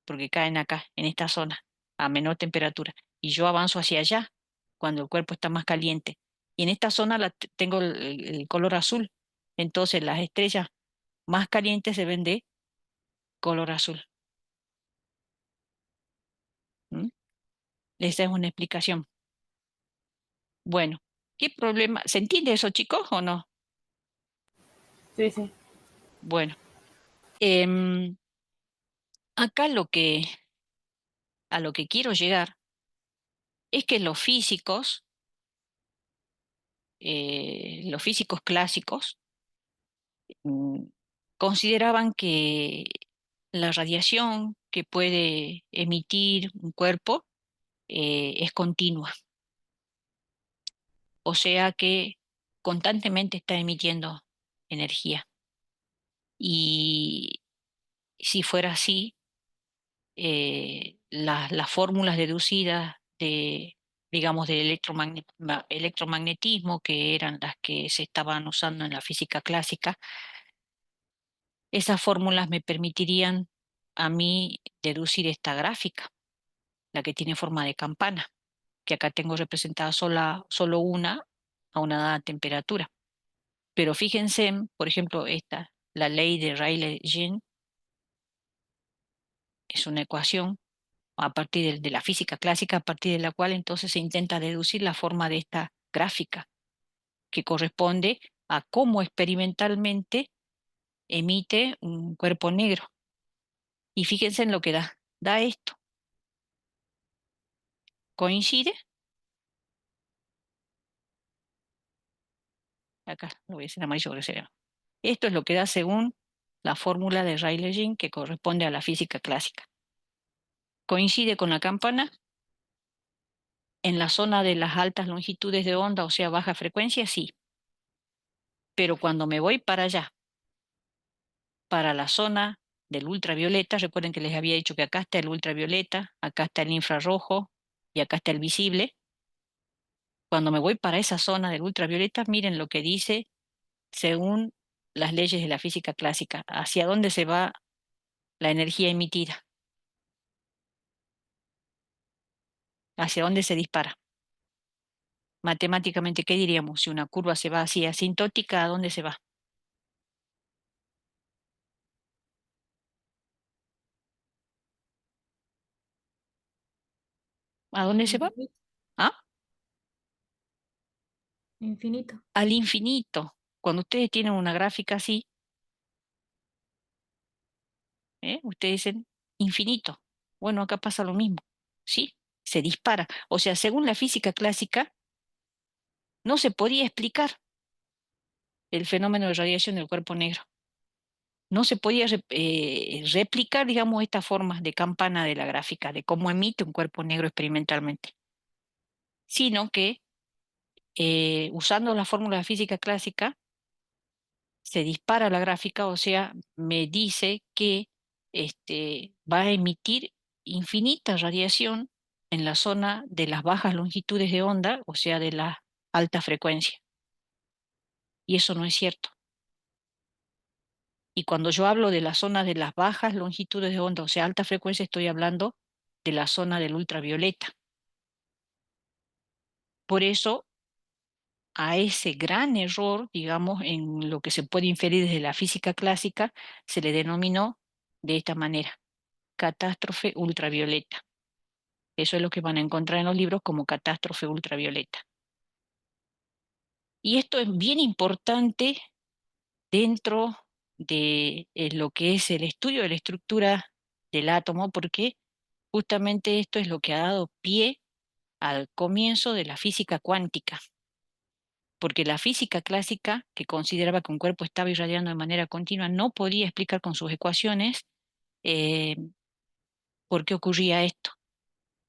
porque caen acá, en esta zona, a menor temperatura. Y yo avanzo hacia allá cuando el cuerpo está más caliente. Y en esta zona tengo el color azul. Entonces, las estrellas más calientes se ven de color azul. ¿Mm? Esa es una explicación. Bueno, ¿qué problema? ¿Se entiende eso, chicos, o no? Sí, sí. Bueno, em, acá a lo que quiero llegar es que los físicos clásicos, mm, consideraban que la radiación que puede emitir un cuerpo es continua, o sea que constantemente está emitiendo energía. Y si fuera así, las fórmulas deducidas de, digamos, del electromagnetismo, que eran las que se estaban usando en la física clásica, esas fórmulas me permitirían a mí deducir esta gráfica, la que tiene forma de campana, que acá tengo representada solo una a una dada temperatura. Pero fíjense, por ejemplo, esta, la ley de Rayleigh-Jean, es una ecuación a partir de la física clásica, a partir de la cual entonces se intenta deducir la forma de esta gráfica, que corresponde a cómo experimentalmente emite un cuerpo negro. Y fíjense en lo que da. Da esto. ¿Coincide? Acá lo voy a hacer amarillo porque sería. Esto es lo que da según la fórmula de Rayleigh-Jean, que corresponde a la física clásica. ¿Coincide con la campana? En la zona de las altas longitudes de onda, o sea, baja frecuencia, sí. Pero cuando me voy para allá, para la zona del ultravioleta, recuerden que les había dicho que acá está el ultravioleta, acá está el infrarrojo y acá está el visible. Cuando me voy para esa zona del ultravioleta, miren lo que dice según las leyes de la física clásica, hacia dónde se va la energía emitida, hacia dónde se dispara. Matemáticamente, ¿qué diríamos? Si una curva se va así asintótica, ¿a dónde se va? ¿A dónde se va? Infinito. ¿Ah? Infinito. Al infinito. Cuando ustedes tienen una gráfica así, ustedes dicen infinito. Bueno, acá pasa lo mismo, ¿sí? Se dispara. O sea, según la física clásica, no se podía explicar el fenómeno de radiación del cuerpo negro. No se podía replicar, digamos, estas formas de campana de la gráfica, de cómo emite un cuerpo negro experimentalmente, sino que usando la fórmula de física clásica, se dispara la gráfica, o sea, me dice que va a emitir infinita radiación en la zona de las bajas longitudes de onda, o sea, de la alta frecuencia. Y eso no es cierto. Y cuando yo hablo de la zona de las bajas longitudes de onda, o sea, alta frecuencia, estoy hablando de la zona del ultravioleta. Por eso, a ese gran error, digamos, en lo que se puede inferir desde la física clásica, se le denominó de esta manera, catástrofe ultravioleta. Eso es lo que van a encontrar en los libros como catástrofe ultravioleta. Y esto es bien importante dentro de lo que es el estudio de la estructura del átomo, porque justamente esto es lo que ha dado pie al comienzo de la física cuántica, porque la física clásica, que consideraba que un cuerpo estaba irradiando de manera continua, no podía explicar con sus ecuaciones eh, por qué ocurría esto.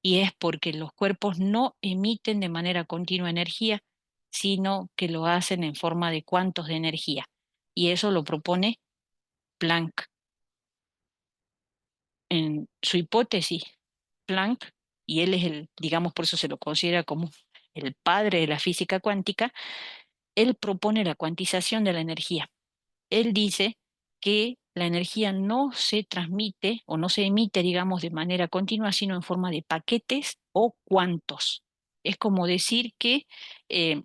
Y es porque los cuerpos no emiten de manera continua energía, sino que lo hacen en forma de cuantos de energía. Y eso lo propone Planck. En su hipótesis, Planck, y él es el, digamos, por eso se lo considera como el padre de la física cuántica, él propone la cuantización de la energía. Él dice que la energía no se transmite o no se emite, digamos, de manera continua, sino en forma de paquetes o cuantos. Es como decir que eh,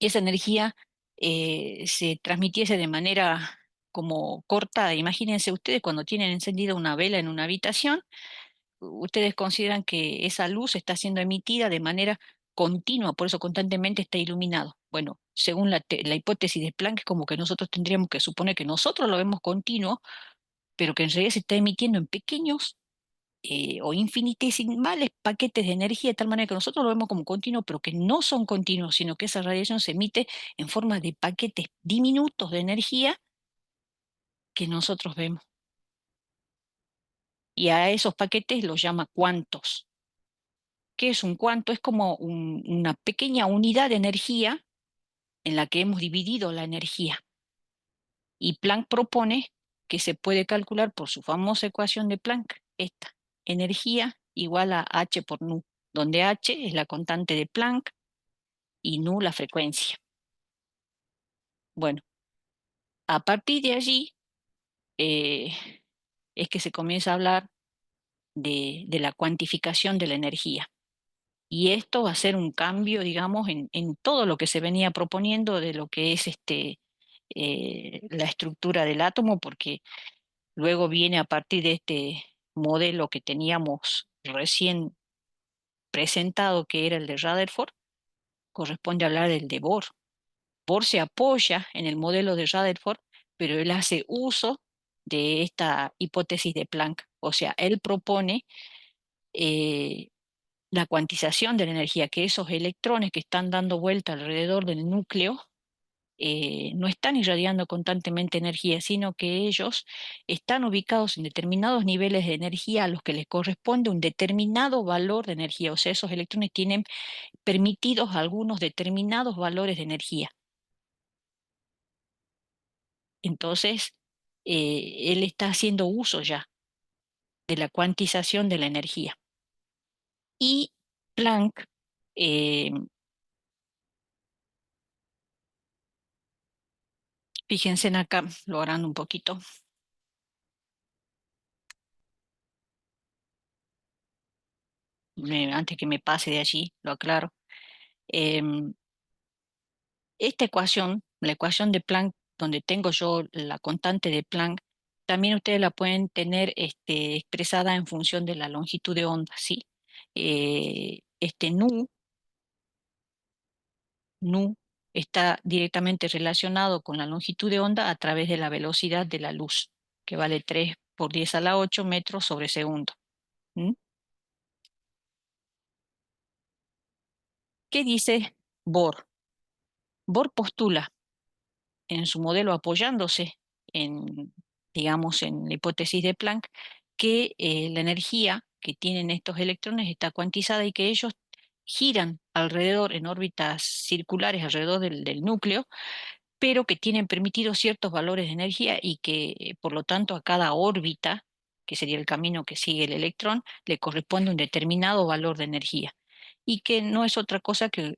esa energía se transmitiese de manera como corta. Imagínense ustedes cuando tienen encendida una vela en una habitación, ustedes consideran que esa luz está siendo emitida de manera continua, por eso constantemente está iluminado. Bueno, según la hipótesis de Planck, es como que nosotros tendríamos que suponer que nosotros lo vemos continuo, pero que en realidad se está emitiendo en pequeños o infinitesimales paquetes de energía, de tal manera que nosotros lo vemos como continuo, pero que no son continuos, sino que esa radiación se emite en forma de paquetes diminutos de energía que nosotros vemos. Y a esos paquetes los llama cuantos. ¿Qué es un cuanto? Es como una pequeña unidad de energía en la que hemos dividido la energía. Y Planck propone que se puede calcular por su famosa ecuación de Planck, esta, energía igual a h por nu, donde h es la constante de Planck y nu la frecuencia. Bueno, a partir de allí eh, es que se comienza a hablar de la cuantificación de la energía. Y esto va a ser un cambio, digamos, en todo lo que se venía proponiendo de lo que es la estructura del átomo, porque luego viene a partir de este modelo que teníamos recién presentado, que era el de Rutherford, corresponde hablar del de Bohr. Bohr se apoya en el modelo de Rutherford, pero él hace uso de esta hipótesis de Planck. O sea, él propone eh, la cuantización de la energía, que esos electrones que están dando vuelta alrededor del núcleo no están irradiando constantemente energía, sino que ellos están ubicados en determinados niveles de energía a los que les corresponde un determinado valor de energía. O sea, esos electrones tienen permitidos algunos determinados valores de energía. Entonces, él está haciendo uso ya de la cuantización de la energía. Y Planck, eh, fíjense en acá, logrando un poquito, antes que me pase de allí, lo aclaro. Em, Esta ecuación, la ecuación de Planck, donde tengo yo la constante de Planck, también ustedes la pueden tener expresada en función de la longitud de onda, ¿sí? Este nu está directamente relacionado con la longitud de onda a través de la velocidad de la luz, que vale 3 por 10 a la 8 metros sobre segundo. ¿Mm? ¿Qué dice Bohr? Bohr postula en su modelo apoyándose en, digamos, en la hipótesis de Planck, que la energía que tienen estos electrones está cuantizada y que ellos giran alrededor, en órbitas circulares alrededor del núcleo, pero que tienen permitidos ciertos valores de energía y que, por lo tanto, a cada órbita, que sería el camino que sigue el electrón, le corresponde un determinado valor de energía y que no es otra cosa que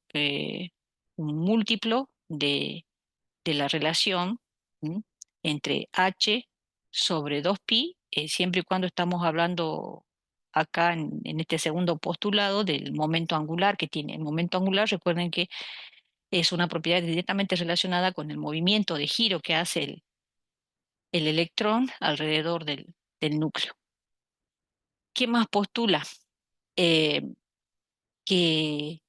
un múltiplo de la relación, ¿m?, entre h sobre 2pi, siempre y cuando estamos hablando acá en este segundo postulado del momento angular que tiene. El momento angular, recuerden que es una propiedad directamente relacionada con el movimiento de giro que hace el electrón alrededor del núcleo. ¿Qué más postula? Eh, que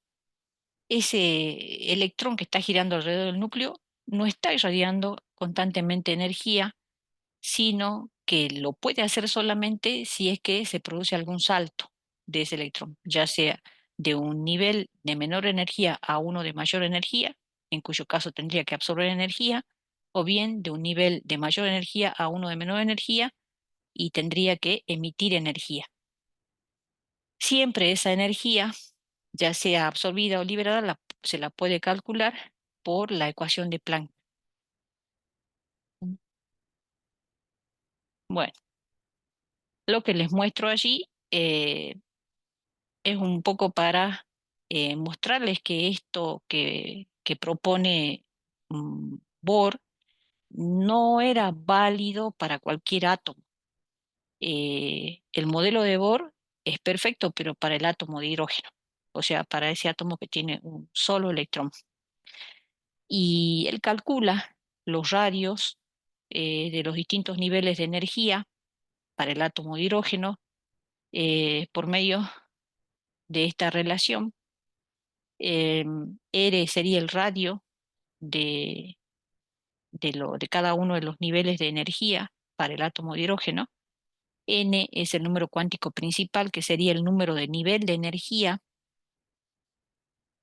ese electrón que está girando alrededor del núcleo no está irradiando constantemente energía, sino que lo puede hacer solamente si es que se produce algún salto de ese electrón, ya sea de un nivel de menor energía a uno de mayor energía, en cuyo caso tendría que absorber energía, o bien de un nivel de mayor energía a uno de menor energía y tendría que emitir energía. Siempre esa energía, ya sea absorbida o liberada, se la puede calcular por la ecuación de Planck. Bueno, lo que les muestro allí es un poco para mostrarles que esto que propone Bohr no era válido para cualquier átomo. El modelo de Bohr es perfecto, pero para el átomo de hidrógeno, o sea, para ese átomo que tiene un solo electrón. Y él calcula los radios de los distintos niveles de energía para el átomo de hidrógeno por medio de esta relación. R sería el radio de, de cada uno de los niveles de energía para el átomo de hidrógeno. N es el número cuántico principal, que sería el número de nivel de energía,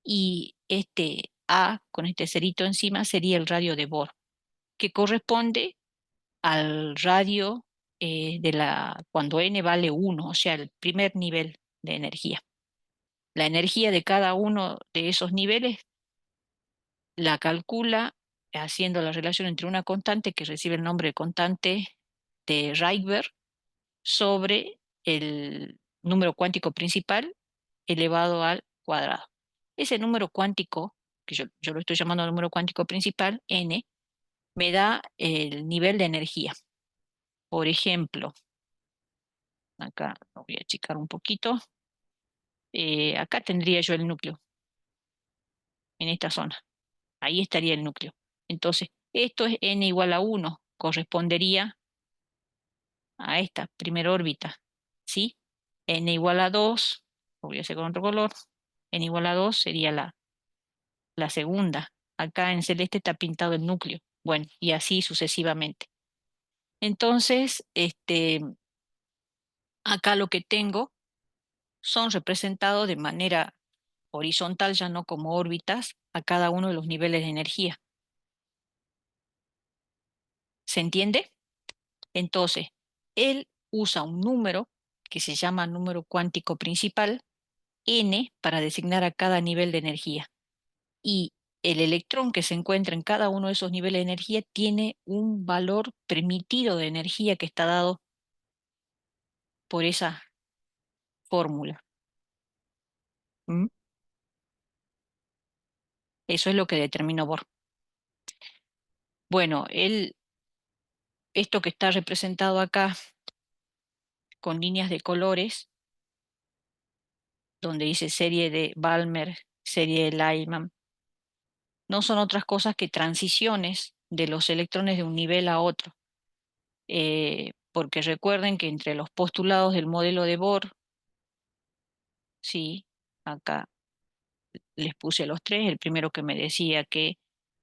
y este A con este cerito encima sería el radio de Bohr, que corresponde al radio cuando N vale 1, o sea, el primer nivel de energía. La energía de cada uno de esos niveles la calcula haciendo la relación entre una constante que recibe el nombre de constante de Rydberg sobre el número cuántico principal elevado al cuadrado. Ese número cuántico, que yo lo estoy llamando número cuántico principal, n, me da el nivel de energía. Por ejemplo, acá lo voy a achicar un poquito. Acá tendría yo el núcleo, en esta zona. Ahí estaría el núcleo. Entonces, esto es n igual a 1, correspondería a esta primera órbita, ¿sí? N igual a 2, lo voy a hacer con otro color, n igual a 2 sería la segunda. Acá en celeste está pintado el núcleo. Bueno, y así sucesivamente. Entonces, acá lo que tengo son representados de manera horizontal, ya no como órbitas, a cada uno de los niveles de energía. ¿Se entiende? Entonces, él usa un número que se llama número cuántico principal, n, para designar a cada nivel de energía. Y el electrón que se encuentra en cada uno de esos niveles de energía tiene un valor permitido de energía que está dado por esa fórmula. ¿Mm? Eso es lo que determinó Bohr. Bueno, esto que está representado acá con líneas de colores, donde dice serie de Balmer serie Lyman. No son otras cosas que transiciones de los electrones de un nivel a otro. Porque recuerden que entre los postulados del modelo de Bohr, sí, acá les puse los tres. El primero que me decía que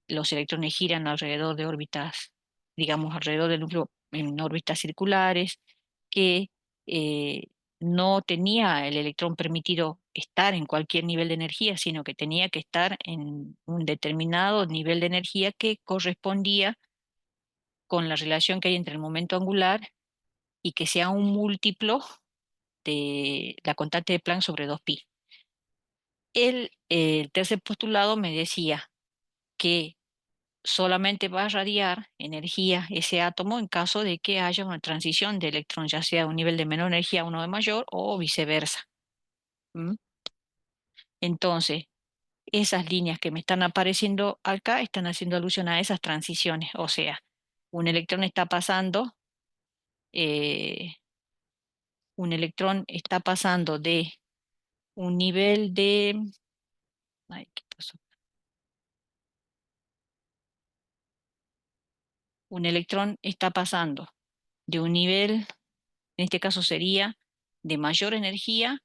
los electrones giran alrededor de órbitas, digamos, alrededor del núcleo en órbitas circulares, que eh, no tenía el electrón permitido estar en cualquier nivel de energía, sino que tenía que estar en un determinado nivel de energía que correspondía con la relación que hay entre el momento angular y que sea un múltiplo de la constante de Planck sobre 2pi. El tercer postulado me decía que solamente va a radiar energía ese átomo en caso de que haya una transición de electrón, ya sea de un nivel de menor energía a uno de mayor o viceversa. ¿M? Entonces, esas líneas que me están apareciendo acá están haciendo alusión a esas transiciones, o sea, un electrón está pasando, eh, un electrón está pasando de un nivel de, ay, ¿qué pasó? Un electrón está pasando de un nivel, en este caso sería de mayor energía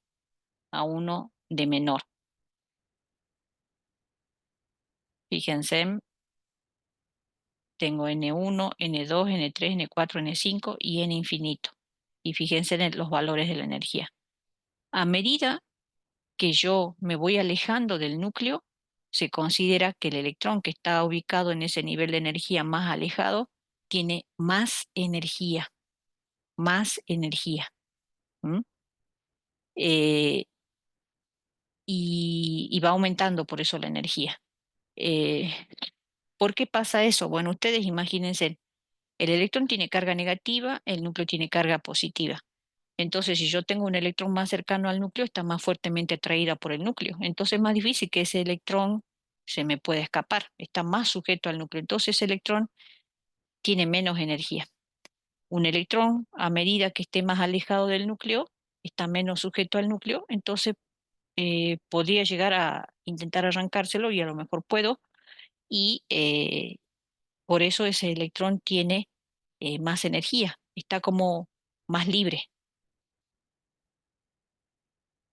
a uno de menor. Fíjense, tengo N1, N2, N3, N4, N5 y N infinito. Y fíjense en los valores de la energía. A medida que yo me voy alejando del núcleo, se considera que el electrón que está ubicado en ese nivel de energía más alejado tiene más energía, más energía. ¿M? Eh, y va aumentando por eso la energía. Eh, ¿Por qué pasa eso? Bueno, ustedes imagínense, el electrón tiene carga negativa, el núcleo tiene carga positiva. Entonces, si yo tengo un electrón más cercano al núcleo, está más fuertemente atraída por el núcleo. Entonces, es más difícil que ese electrón se me pueda escapar, está más sujeto al núcleo. Entonces, ese electrón tiene menos energía. Un electrón, a medida que esté más alejado del núcleo, está menos sujeto al núcleo, entonces podría llegar a intentar arrancárselo y a lo mejor puedo, y por eso ese electrón tiene más energía, está como más libre.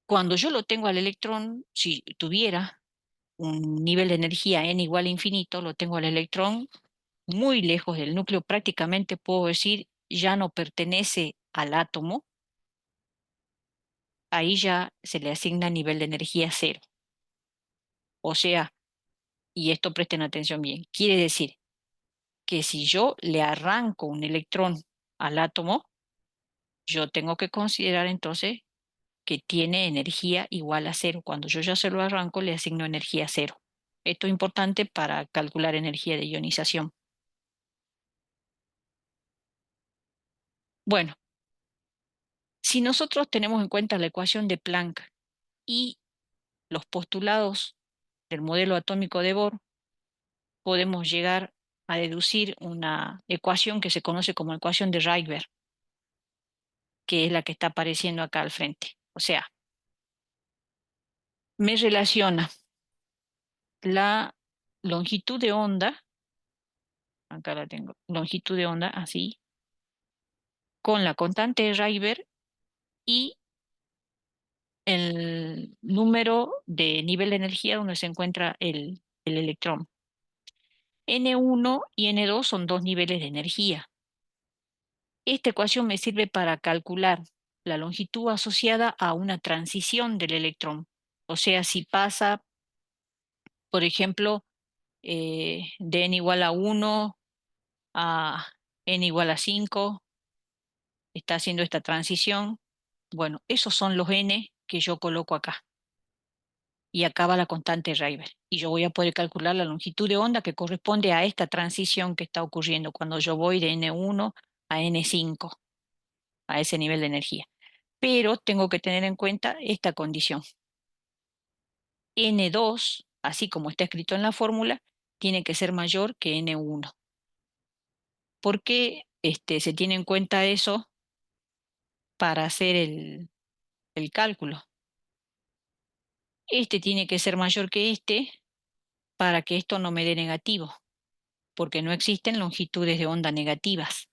Cuando yo lo tengo al electrón, si tuviera un nivel de energía n igual a infinito, lo tengo al electrón muy lejos del núcleo, prácticamente puedo decir ya no pertenece al átomo, ahí ya se le asigna nivel de energía cero. O sea, y esto presten atención bien, quiere decir que si yo le arranco un electrón al átomo, yo tengo que considerar entonces que tiene energía igual a cero. Cuando yo ya se lo arranco, le asigno energía cero. Esto es importante para calcular energía de ionización. Bueno, si nosotros tenemos en cuenta la ecuación de Planck y los postulados del modelo atómico de Bohr, podemos llegar a deducir una ecuación que se conoce como ecuación de Rydberg, que es la que está apareciendo acá al frente. O sea, me relaciona la longitud de onda, acá la tengo, longitud de onda así, con la constante de Rydberg y el número de nivel de energía donde se encuentra el electrón. N1 y N2 son dos niveles de energía. Esta ecuación me sirve para calcular la longitud asociada a una transición del electrón. O sea, si pasa, por ejemplo, de n igual a 1 a n igual a 5, está haciendo esta transición. Bueno, esos son los n que yo coloco acá. Y acá va la constante Rydberg. Y yo voy a poder calcular la longitud de onda que corresponde a esta transición que está ocurriendo cuando yo voy de N1 a N5, a ese nivel de energía. Pero tengo que tener en cuenta esta condición. N2, así como está escrito en la fórmula, tiene que ser mayor que N1. ¿Por qué se tiene en cuenta eso para hacer el cálculo? Este tiene que ser mayor que este para que esto no me dé negativo, porque no existen longitudes de onda negativas,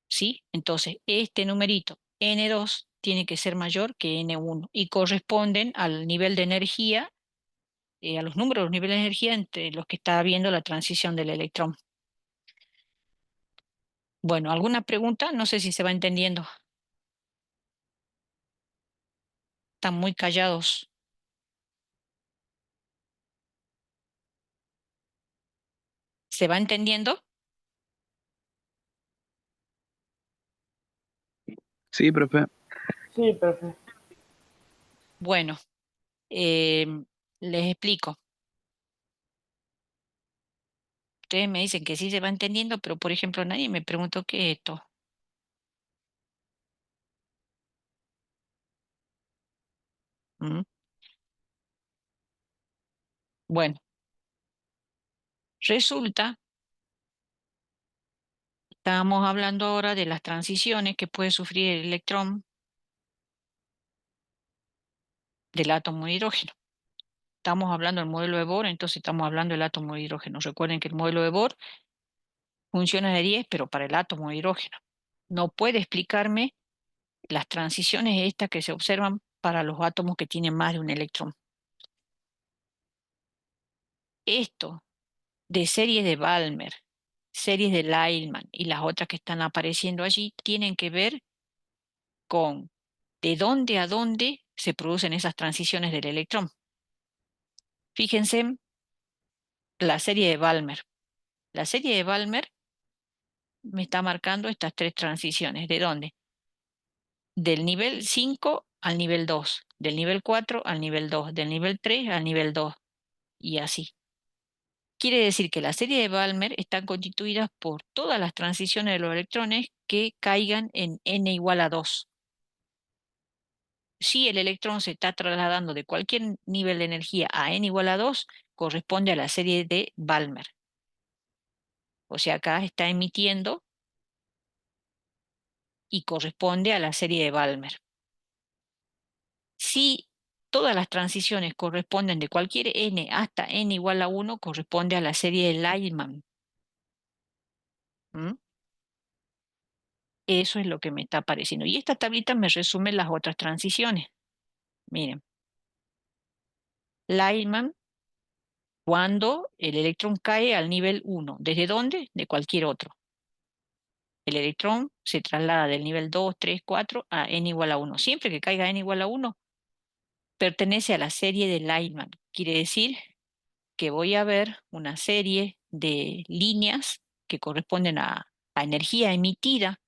¿sí? Entonces, este numerito N2 tiene que ser mayor que N1 y corresponden al nivel de energía, a los números, los niveles de energía entre los que está habiendo la transición del electrón. Bueno, ¿alguna pregunta? No sé si se va entendiendo. Están muy callados. ¿Se va entendiendo? Sí, profe. Sí, profe. Bueno, eh, les explico. Ustedes me dicen que sí se va entendiendo, pero por ejemplo nadie me preguntó qué es esto. ¿Mm? Bueno, resulta, estábamos hablando ahora de las transiciones que puede sufrir el electrón del átomo de hidrógeno. Estamos hablando del modelo de Bohr, entonces estamos hablando del átomo de hidrógeno. Recuerden que el modelo de Bohr funciona de 10, pero para el átomo de hidrógeno. No puede explicarme las transiciones estas que se observan para los átomos que tienen más de un electrón. Esto de series de Balmer, series de Lyman y las otras que están apareciendo allí tienen que ver con de dónde a dónde se producen esas transiciones del electrón. Fíjense en la serie de Balmer. La serie de Balmer me está marcando estas tres transiciones. ¿De dónde? Del nivel 5 al nivel 2, del nivel 4 al nivel 2, del nivel 3 al nivel 2 y así. Quiere decir que la serie de Balmer está constituida por todas las transiciones de los electrones que caigan en n igual a 2. Si el electrón se está trasladando de cualquier nivel de energía a n igual a 2, corresponde a la serie de Balmer. O sea, acá está emitiendo y corresponde a la serie de Balmer. Si todas las transiciones corresponden de cualquier n hasta n igual a 1, corresponde a la serie de Lyman. ¿Mm? Eso es lo que me está apareciendo. Y esta tablita me resume las otras transiciones. Miren, Lyman, cuando el electrón cae al nivel 1. ¿Desde dónde? De cualquier otro. El electrón se traslada del nivel 2, 3, 4 a n igual a 1. Siempre que caiga a n igual a 1, pertenece a la serie de Lyman. Quiere decir que voy a ver una serie de líneas que corresponden a energía emitida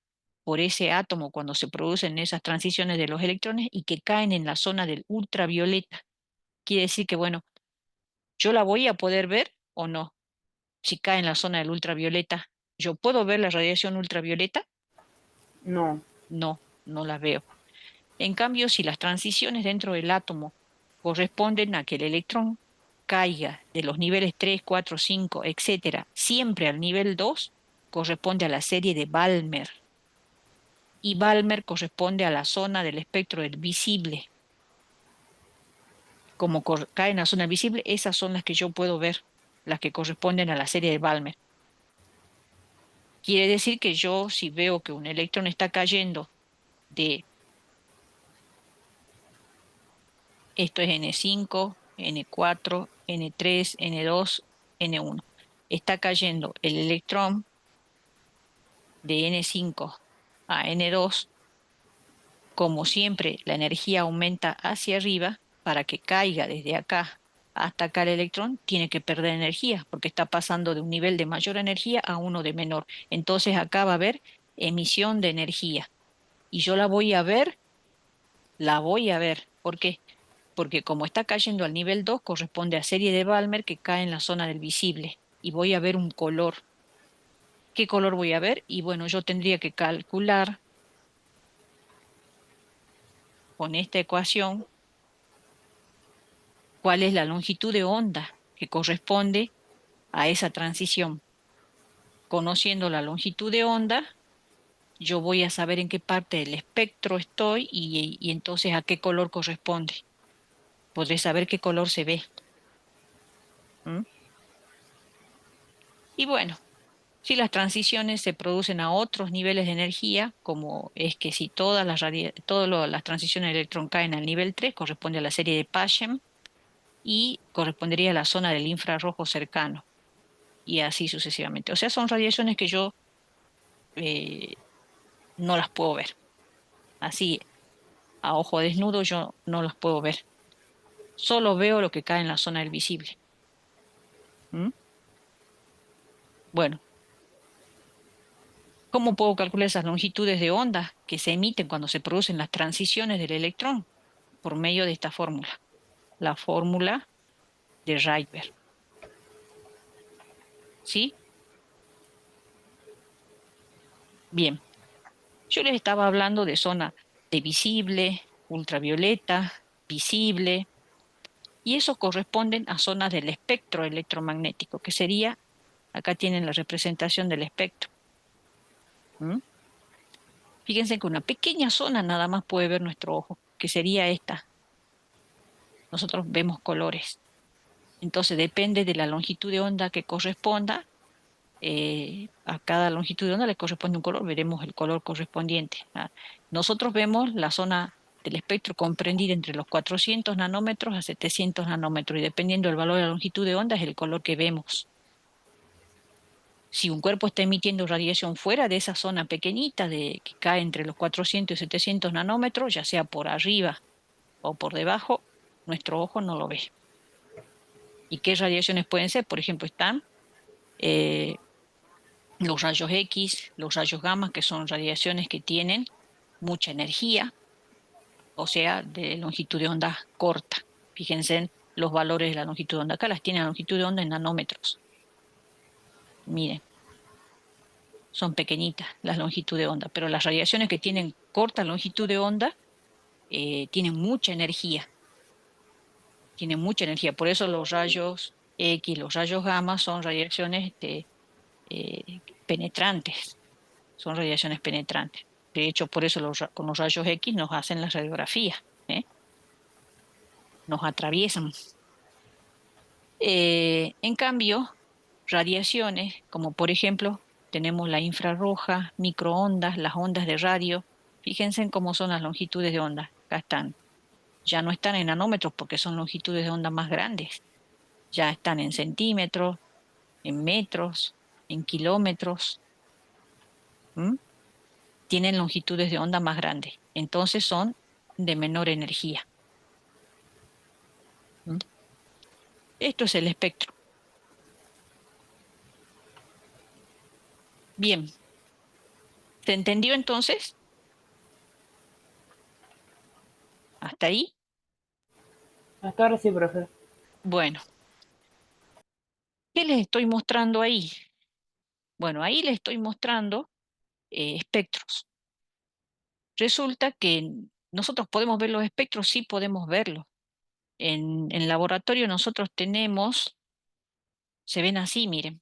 por ese átomo cuando se producen esas transiciones de los electrones y que caen en la zona del ultravioleta. Quiere decir que, bueno, yo la voy a poder ver o no. Si cae en la zona del ultravioleta, ¿yo puedo ver la radiación ultravioleta? No. No, no la veo. En cambio, si las transiciones dentro del átomo corresponden a que el electrón caiga de los niveles 3, 4, 5, etcétera, siempre al nivel 2, corresponde a la serie de Balmer. Y Balmer corresponde a la zona del espectro del visible. Como cae en la zona visible, esas son las que yo puedo ver, las que corresponden a la serie de Balmer. Quiere decir que yo, si veo que un electrón está cayendo de, esto es N5, N4, N3, N2, N1, está cayendo el electrón de N5 a N2, como siempre la energía aumenta hacia arriba, para que caiga desde acá hasta acá el electrón, tiene que perder energía, porque está pasando de un nivel de mayor energía a uno de menor. Entonces acá va a haber emisión de energía. Y yo la voy a ver, la voy a ver. ¿Por qué? Porque como está cayendo al nivel 2, corresponde a serie de Balmer que cae en la zona del visible. Y voy a ver un color. ¿Qué color voy a ver? Y bueno, yo tendría que calcular con esta ecuación cuál es la longitud de onda que corresponde a esa transición. Conociendo la longitud de onda, yo voy a saber en qué parte del espectro estoy y entonces a qué color corresponde. podré saber qué color se ve. ¿M? Y bueno, si las transiciones se producen a otros niveles de energía, como es que si todas las transiciones de electrón caen al nivel 3, corresponde a la serie de Paschen y correspondería a la zona del infrarrojo cercano, y así sucesivamente. O sea, son radiaciones que yo eh, no las puedo ver. Así, a ojo desnudo, yo no las puedo ver. Solo veo lo que cae en la zona del visible. ¿M? Bueno, ¿cómo puedo calcular esas longitudes de onda que se emiten cuando se producen las transiciones del electrón? Por medio de esta fórmula, la fórmula de Rydberg. ¿Sí? Bien, yo les estaba hablando de zona de visible, ultravioleta, visible, y eso corresponden a zonas del espectro electromagnético, que sería, acá tienen la representación del espectro. ¿M? Fíjense que una pequeña zona nada más puede ver nuestro ojo, que sería esta. Nosotros vemos colores. Entonces depende de la longitud de onda que corresponda. A cada longitud de onda le corresponde un color, veremos el color correspondiente. Nosotros vemos la zona del espectro comprendida entre los 400 nanómetros a 700 nanómetros y dependiendo del valor de la longitud de onda es el color que vemos. Si un cuerpo está emitiendo radiación fuera de esa zona pequeñita que cae entre los 400 y 700 nanómetros, ya sea por arriba o por debajo, nuestro ojo no lo ve. ¿Y qué radiaciones pueden ser? Por ejemplo, están eh, los rayos X, los rayos gamma, que son radiaciones que tienen mucha energía, o sea, de longitud de onda corta. Fíjense en los valores de la longitud de onda. Acá las tienen a longitud de onda en nanómetros. Miren, son pequeñitas las longitudes de onda, pero las radiaciones que tienen corta longitud de onda tienen mucha energía. Tienen mucha energía. Por eso los rayos X, los rayos gamma son radiaciones penetrantes. Son radiaciones penetrantes. De hecho, por eso con los rayos X nos hacen las radiografías, ¿eh? Nos atraviesan. En cambio, radiaciones, como por ejemplo, tenemos la infrarroja, microondas, las ondas de radio. Fíjense en cómo son las longitudes de onda. Acá están. Ya no están en nanómetros porque son longitudes de onda más grandes. Ya están en centímetros, en metros, en kilómetros. ¿M? Tienen longitudes de onda más grandes. Entonces son de menor energía. ¿M? Esto es el espectro. Bien, ¿se entendió entonces? ¿Hasta ahí? Hasta ahora sí, profe. Bueno, ¿qué les estoy mostrando ahí? Bueno, ahí les estoy mostrando espectros. Resulta que nosotros podemos ver los espectros, sí podemos verlos. En laboratorio nosotros tenemos, se ven así, miren.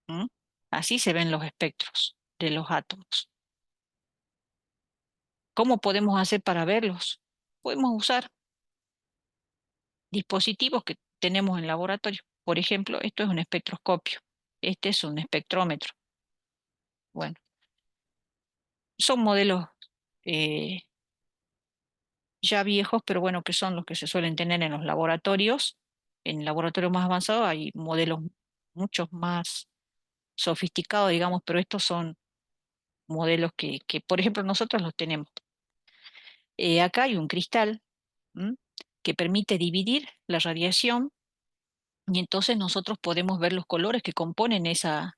¿M? Así se ven los espectros de los átomos. ¿Cómo podemos hacer para verlos? Podemos usar dispositivos que tenemos en laboratorio. Por ejemplo, esto es un espectroscopio. Este es un espectrómetro. Bueno, son modelos eh, ya viejos, pero bueno, que son los que se suelen tener en los laboratorios. En laboratorios más avanzados hay modelos mucho más sofisticados, digamos, pero estos son modelos por ejemplo, nosotros los tenemos. Acá hay un cristal, ¿m? Que permite dividir la radiación y entonces nosotros podemos ver los colores que componen esa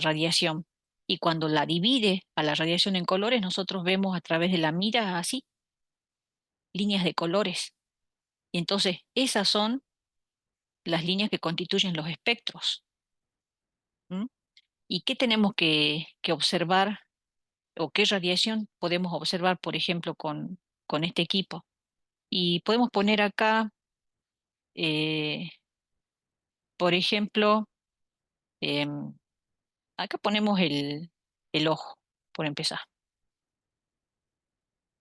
radiación. Y cuando la divide a la radiación en colores, nosotros vemos a través de la mira así, líneas de colores. Y entonces esas son las líneas que constituyen los espectros. ¿M? ¿Y qué tenemos que observar o qué radiación podemos observar, por ejemplo, con este equipo? Y podemos poner acá, eh, por ejemplo, em, acá ponemos el ojo, por empezar.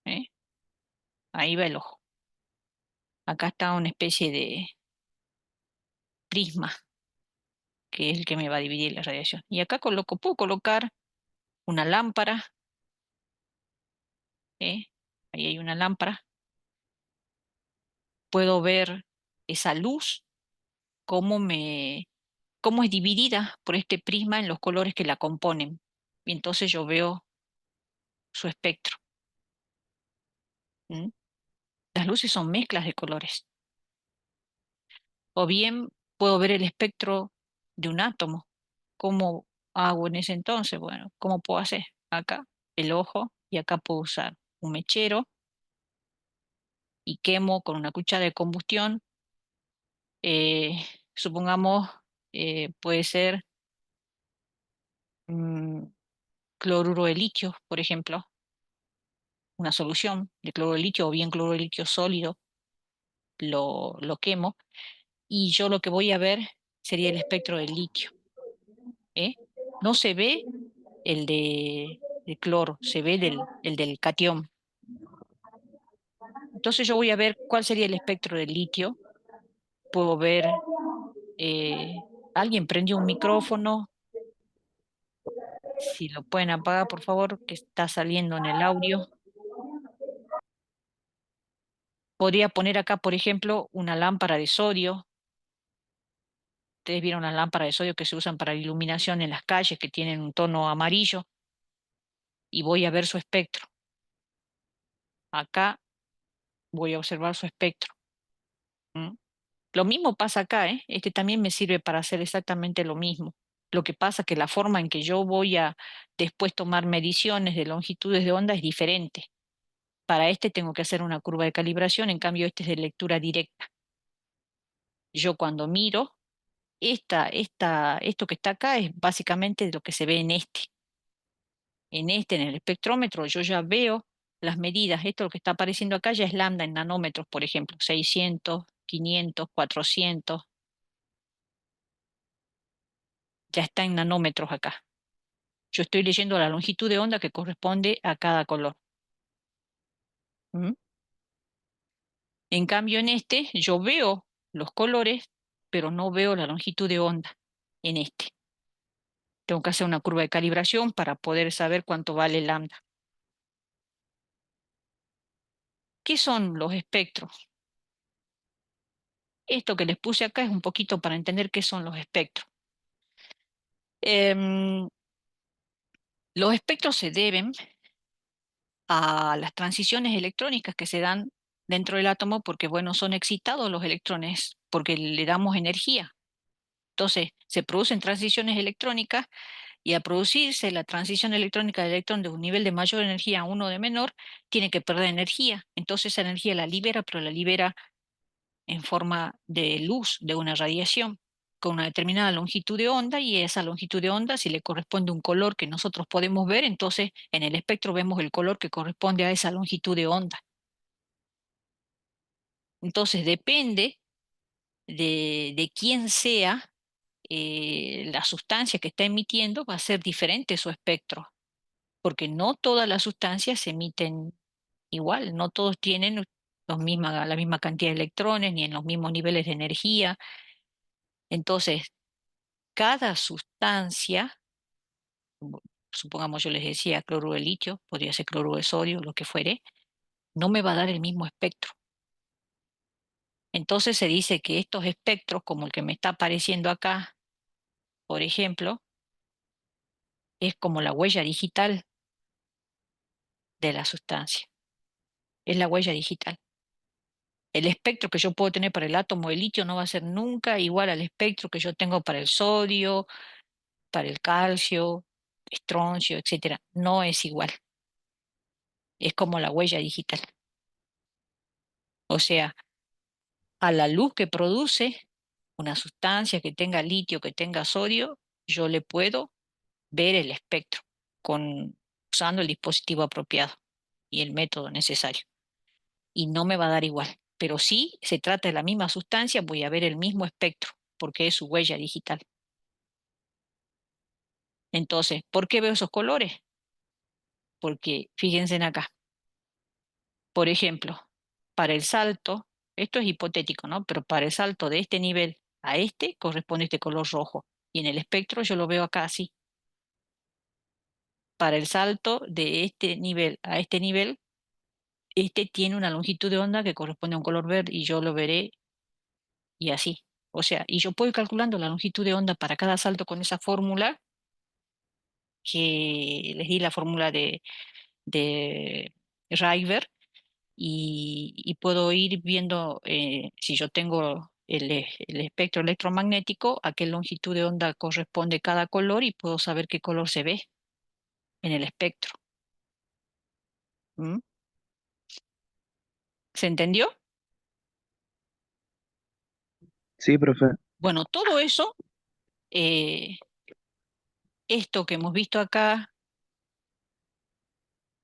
¿Eh? Ahí va el ojo. Acá está una especie de prisma, que es el que me va a dividir la radiación. Y acá puedo colocar una lámpara, ¿eh? Ahí hay una lámpara. Puedo ver esa luz, cómo cómo es dividida por este prisma en los colores que la componen. Y entonces yo veo su espectro. ¿M? Las luces son mezclas de colores. O bien puedo ver el espectro de un átomo. ¿Cómo hago en ese entonces? Bueno, ¿cómo puedo hacer? Acá el ojo y acá puedo usar un mechero y quemo con una cuchara de combustión. eh, Supongamos, puede ser mm, cloruro de litio, por ejemplo, una solución de cloruro de litio o bien cloruro de litio sólido, lo quemo y yo lo que voy a ver sería el espectro del litio, ¿eh? No se ve del cloro, se ve el del catión. Entonces yo voy a ver cuál sería el espectro del litio. Puedo ver, alguien prendió un micrófono, si lo pueden apagar, por favor, que está saliendo en el audio. Podría poner acá, por ejemplo, una lámpara de sodio. Ustedes vieron las lámparas de sodio que se usan para la iluminación en las calles, que tienen un tono amarillo, y voy a ver su espectro. Acá voy a observar su espectro. ¿M? Lo mismo pasa acá, ¿eh? Este también me sirve para hacer exactamente lo mismo. Lo que pasa que la forma en que yo voy a después tomar mediciones de longitudes de onda es diferente. Para este tengo que hacer una curva de calibración, en cambio este es de lectura directa. Yo cuando miro, esto que está acá es básicamente lo que se ve en este. En el espectrómetro, yo ya veo las medidas. Esto lo que está apareciendo acá ya es lambda en nanómetros, por ejemplo, 600, 500, 400, ya está en nanómetros acá. Yo estoy leyendo la longitud de onda que corresponde a cada color. ¿Mm? En cambio, en este yo veo los colores, pero no veo la longitud de onda en este. Tengo que hacer una curva de calibración para poder saber cuánto vale lambda. ¿Qué son los espectros? Esto que les puse acá es un poquito para entender qué son los espectros. Em, los espectros se deben a las transiciones electrónicas que se dan dentro del átomo porque, bueno, son excitados los electrones, porque le damos energía. Entonces, se producen transiciones electrónicas y al producirse la transición electrónica del electrón de un nivel de mayor energía a uno de menor, tiene que perder energía. Entonces, esa energía la libera, pero la libera en forma de luz, de una radiación, con una determinada longitud de onda, y esa longitud de onda, si le corresponde un color que nosotros podemos ver, entonces en el espectro vemos el color que corresponde a esa longitud de onda. Entonces, depende de quién sea la sustancia que está emitiendo, va a ser diferente su espectro, porque no todas las sustancias se emiten igual, no todos tienen la misma cantidad de electrones ni en los mismos niveles de energía. Entonces, cada sustancia, como supongamos yo les decía cloruro de litio, podría ser cloruro de sodio, lo que fuere, no me va a dar el mismo espectro. Entonces se dice que estos espectros, como el que me está apareciendo acá, por ejemplo, es como la huella digital de la sustancia. Es la huella digital. El espectro que yo puedo tener para el átomo de litio no va a ser nunca igual al espectro que yo tengo para el sodio, para el calcio, estroncio, etcétera. No es igual. Es como la huella digital. O sea, a la luz que produce una sustancia que tenga litio, que tenga sodio, yo le puedo ver el espectro usando el dispositivo apropiado y el método necesario. Y no me va a dar igual. Pero si se trata de la misma sustancia, voy a ver el mismo espectro, porque es su huella digital. Entonces, ¿por qué veo esos colores? Porque fíjense en acá. Por ejemplo, para el salto, Esto es hipotético, ¿no? Pero para el salto de este nivel a este corresponde este color rojo. Y en el espectro yo lo veo acá así. Para el salto de este nivel a este nivel, este tiene una longitud de onda que corresponde a un color verde y yo lo veré y así. O sea, y yo puedo ir calculando la longitud de onda para cada salto con esa fórmula que les di, la fórmula de Rayber, y puedo ir viendo si yo tengo el espectro electromagnético, a qué longitud de onda corresponde cada color y puedo saber qué color se ve en el espectro. ¿Mm? ¿Se entendió? Sí, profe. Bueno, todo eso, eh, esto que hemos visto acá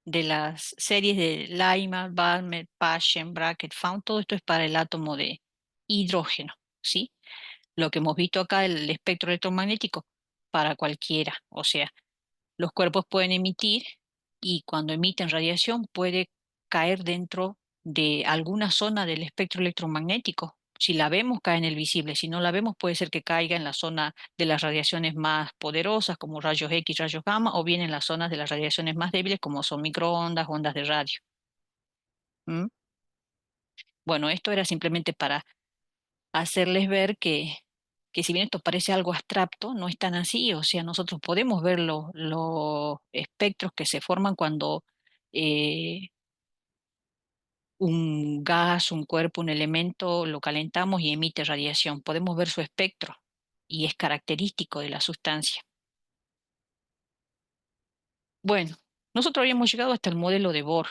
de las series de Lyman, Balmer, Paschen, Brackett, Found, todo esto es para el átomo de hidrógeno, ¿sí? Lo que hemos visto acá, el espectro electromagnético, para cualquiera. O sea, los cuerpos pueden emitir y cuando emiten radiación puede caer dentro de alguna zona del espectro electromagnético. Si la vemos, cae en el visible. Si no la vemos, puede ser que caiga en la zona de las radiaciones más poderosas, como rayos X, rayos gamma, o bien en las zonas de las radiaciones más débiles, como son microondas, ondas de radio. ¿Mm? Bueno, esto era simplemente para hacerles ver que si bien esto parece algo abstracto, no es tan así. O sea, nosotros podemos ver los espectros que se forman cuando eh, un gas, un cuerpo, un elemento lo calentamos y emite radiación. Podemos ver su espectro y es característico de la sustancia. Bueno, nosotros habíamos llegado hasta el modelo de Bohr,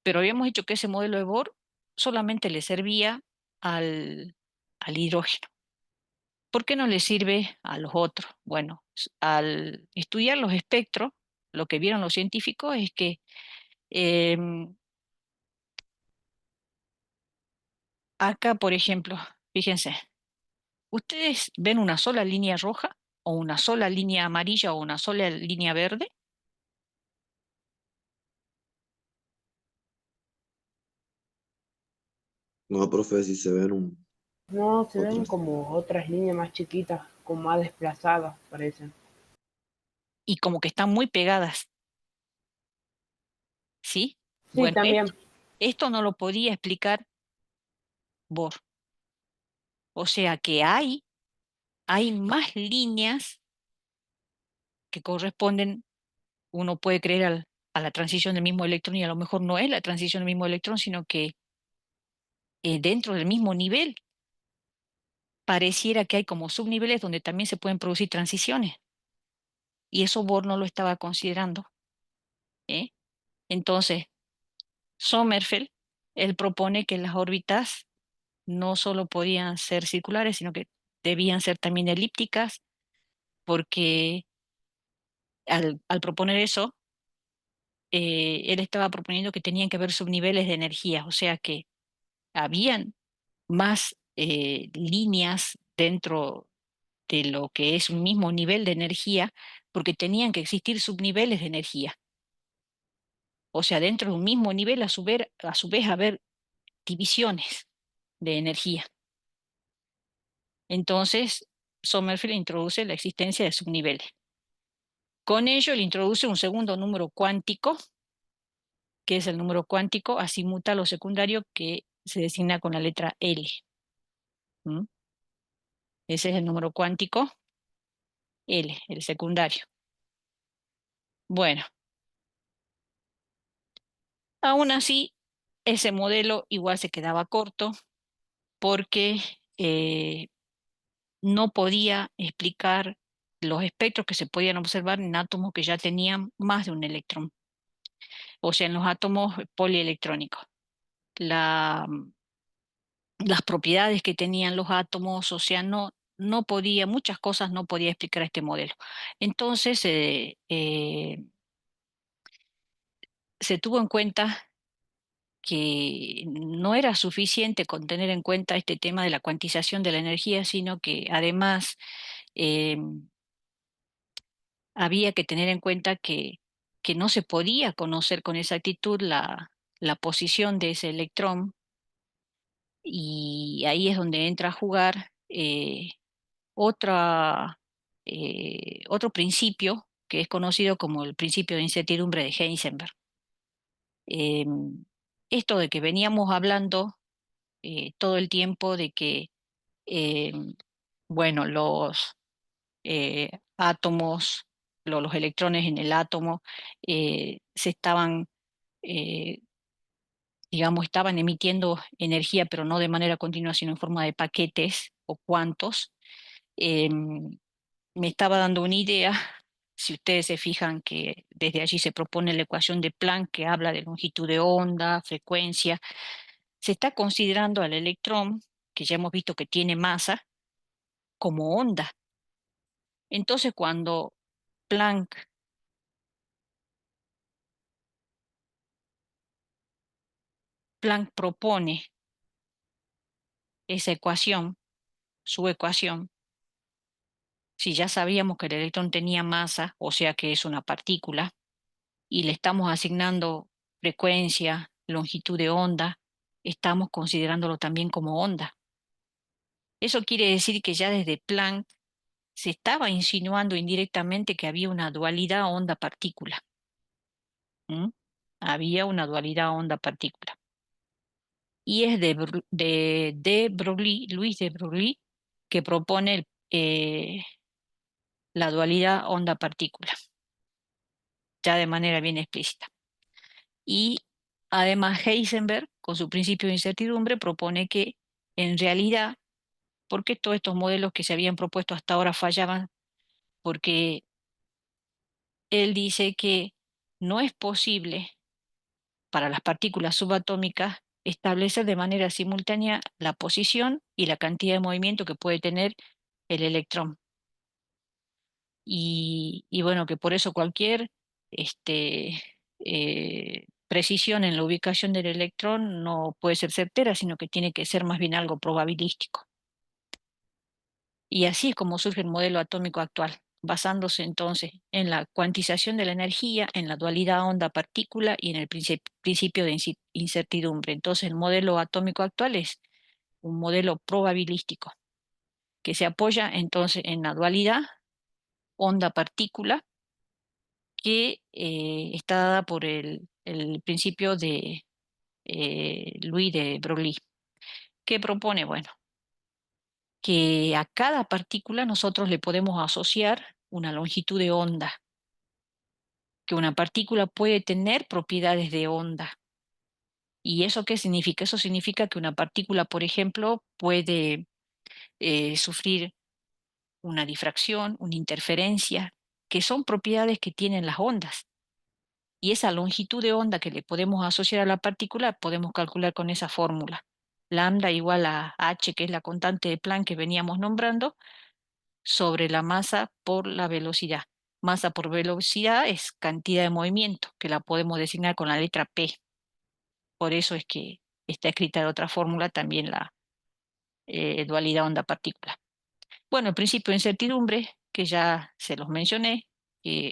pero habíamos dicho que ese modelo de Bohr solamente le servía al hidrógeno. ¿Por qué no le sirve a los otros? Bueno, al estudiar los espectros, lo que vieron los científicos es que em, acá, por ejemplo, fíjense, ¿ustedes ven una sola línea roja o una sola línea amarilla o una sola línea verde? No, profe, si se ven No, se ven otros. como otras líneas más chiquitas, como más desplazadas, parecen. Y como que están muy pegadas, ¿sí? Sí, Bueno, también. esto no lo podía explicar Bohr. O sea que hay más líneas que corresponden, uno puede creer a la transición del mismo electrón y a lo mejor no es la transición del mismo electrón, sino que dentro del mismo nivel pareciera que hay como subniveles donde también se pueden producir transiciones y eso Bohr no lo estaba considerando, ¿eh? Entonces, Sommerfeld, él propone que las órbitas no solo podían ser circulares, sino que debían ser también elípticas, porque al proponer eso, él estaba proponiendo que tenían que haber subniveles de energía, o sea que habían más líneas dentro de lo que es un mismo nivel de energía, porque tenían que existir subniveles de energía. O sea, dentro de un mismo nivel, a su vez haber divisiones de energía. Entonces, Sommerfeld introduce la existencia de subniveles. Con ello, él introduce un segundo número cuántico, que es el número cuántico azimutal a lo secundario, que se designa con la letra L. ¿Mm? Ese es el número cuántico L, el secundario. Bueno, aún así, ese modelo igual se quedaba corto porque no podía explicar los espectros que se podían observar en átomos que ya tenían más de un electrón, o sea, en los átomos polielectrónicos. La, las propiedades que tenían los átomos, o sea, no podía, muchas cosas no podía explicar este modelo. Entonces, se tuvo en cuenta que no era suficiente con tener en cuenta este tema de la cuantización de la energía, sino que además eh, había que tener en cuenta que no se podía conocer con exactitud la posición de ese electrón Y ahí es donde entra a jugar otra, otro principio que es conocido como el principio de incertidumbre de Heisenberg. Em, Esto de que veníamos hablando todo el tiempo de que, bueno, los átomos, los electrones en el átomo se estaban, eh, digamos, estaban emitiendo energía, pero no de manera continua, sino en forma de paquetes o cuantos. em, Me estaba dando una idea, si ustedes se fijan que desde allí se propone la ecuación de Planck que habla de longitud de onda, frecuencia, se está considerando al electrón, que ya hemos visto que tiene masa, como onda. Entonces, cuando Planck, Planck propone esa ecuación, su ecuación, si ya sabíamos que el electrón tenía masa, o sea que es una partícula, y le estamos asignando frecuencia, longitud de onda, estamos considerándolo también como onda. Eso quiere decir que ya desde Planck se estaba insinuando indirectamente que había una dualidad onda-partícula. ¿M? Había una dualidad onda-partícula. Y es de Broglie, Luis de Broglie, que propone la dualidad onda-partícula, ya de manera bien explícita. Y además Heisenberg, con su principio de incertidumbre, propone que en realidad, ¿por qué todos estos modelos que se habían propuesto hasta ahora fallaban? Porque él dice que no es posible para las partículas subatómicas establecer de manera simultánea la posición y la cantidad de movimiento que puede tener el electrón. Y bueno, que por eso cualquier precisión en la ubicación del electrón no puede ser certera, sino que tiene que ser más bien algo probabilístico. Y así es como surge el modelo atómico actual, basándose entonces en la cuantización de la energía, en la dualidad onda-partícula y en el principio de incertidumbre. Entonces el modelo atómico actual es un modelo probabilístico que se apoya entonces en la dualidad onda-partícula que está dada por el principio de Louis de Broglie, que propone, bueno, que a cada partícula nosotros le podemos asociar una longitud de onda, que una partícula puede tener propiedades de onda. ¿Y eso qué significa? Eso significa que una partícula, por ejemplo, puede sufrir una difracción, una interferencia, que son propiedades que tienen las ondas. Y esa longitud de onda que le podemos asociar a la partícula, podemos calcular con esa fórmula. Lambda igual a h, que es la constante de Planck que veníamos nombrando, sobre la masa por la velocidad. Masa por velocidad es cantidad de movimiento, que la podemos designar con la letra P. Por eso es que está escrita de otra fórmula también la dualidad onda-partícula. Bueno, el principio de incertidumbre, que ya se los mencioné,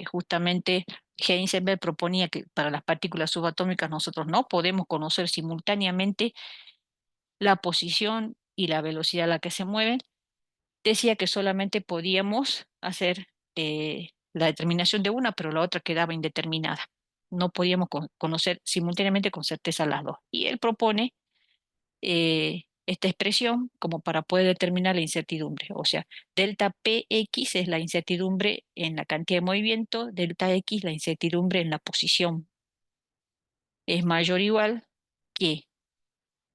justamente Heisenberg proponía que para las partículas subatómicas nosotros no podemos conocer simultáneamente la posición y la velocidad a la que se mueven. Decía que solamente podíamos hacer la determinación de una, pero la otra quedaba indeterminada. No podíamos conocer simultáneamente con certeza las dos. Y él propone esta expresión como para poder determinar la incertidumbre. O sea, delta Px es la incertidumbre en la cantidad de movimiento, delta X la incertidumbre en la posición. Es mayor o igual que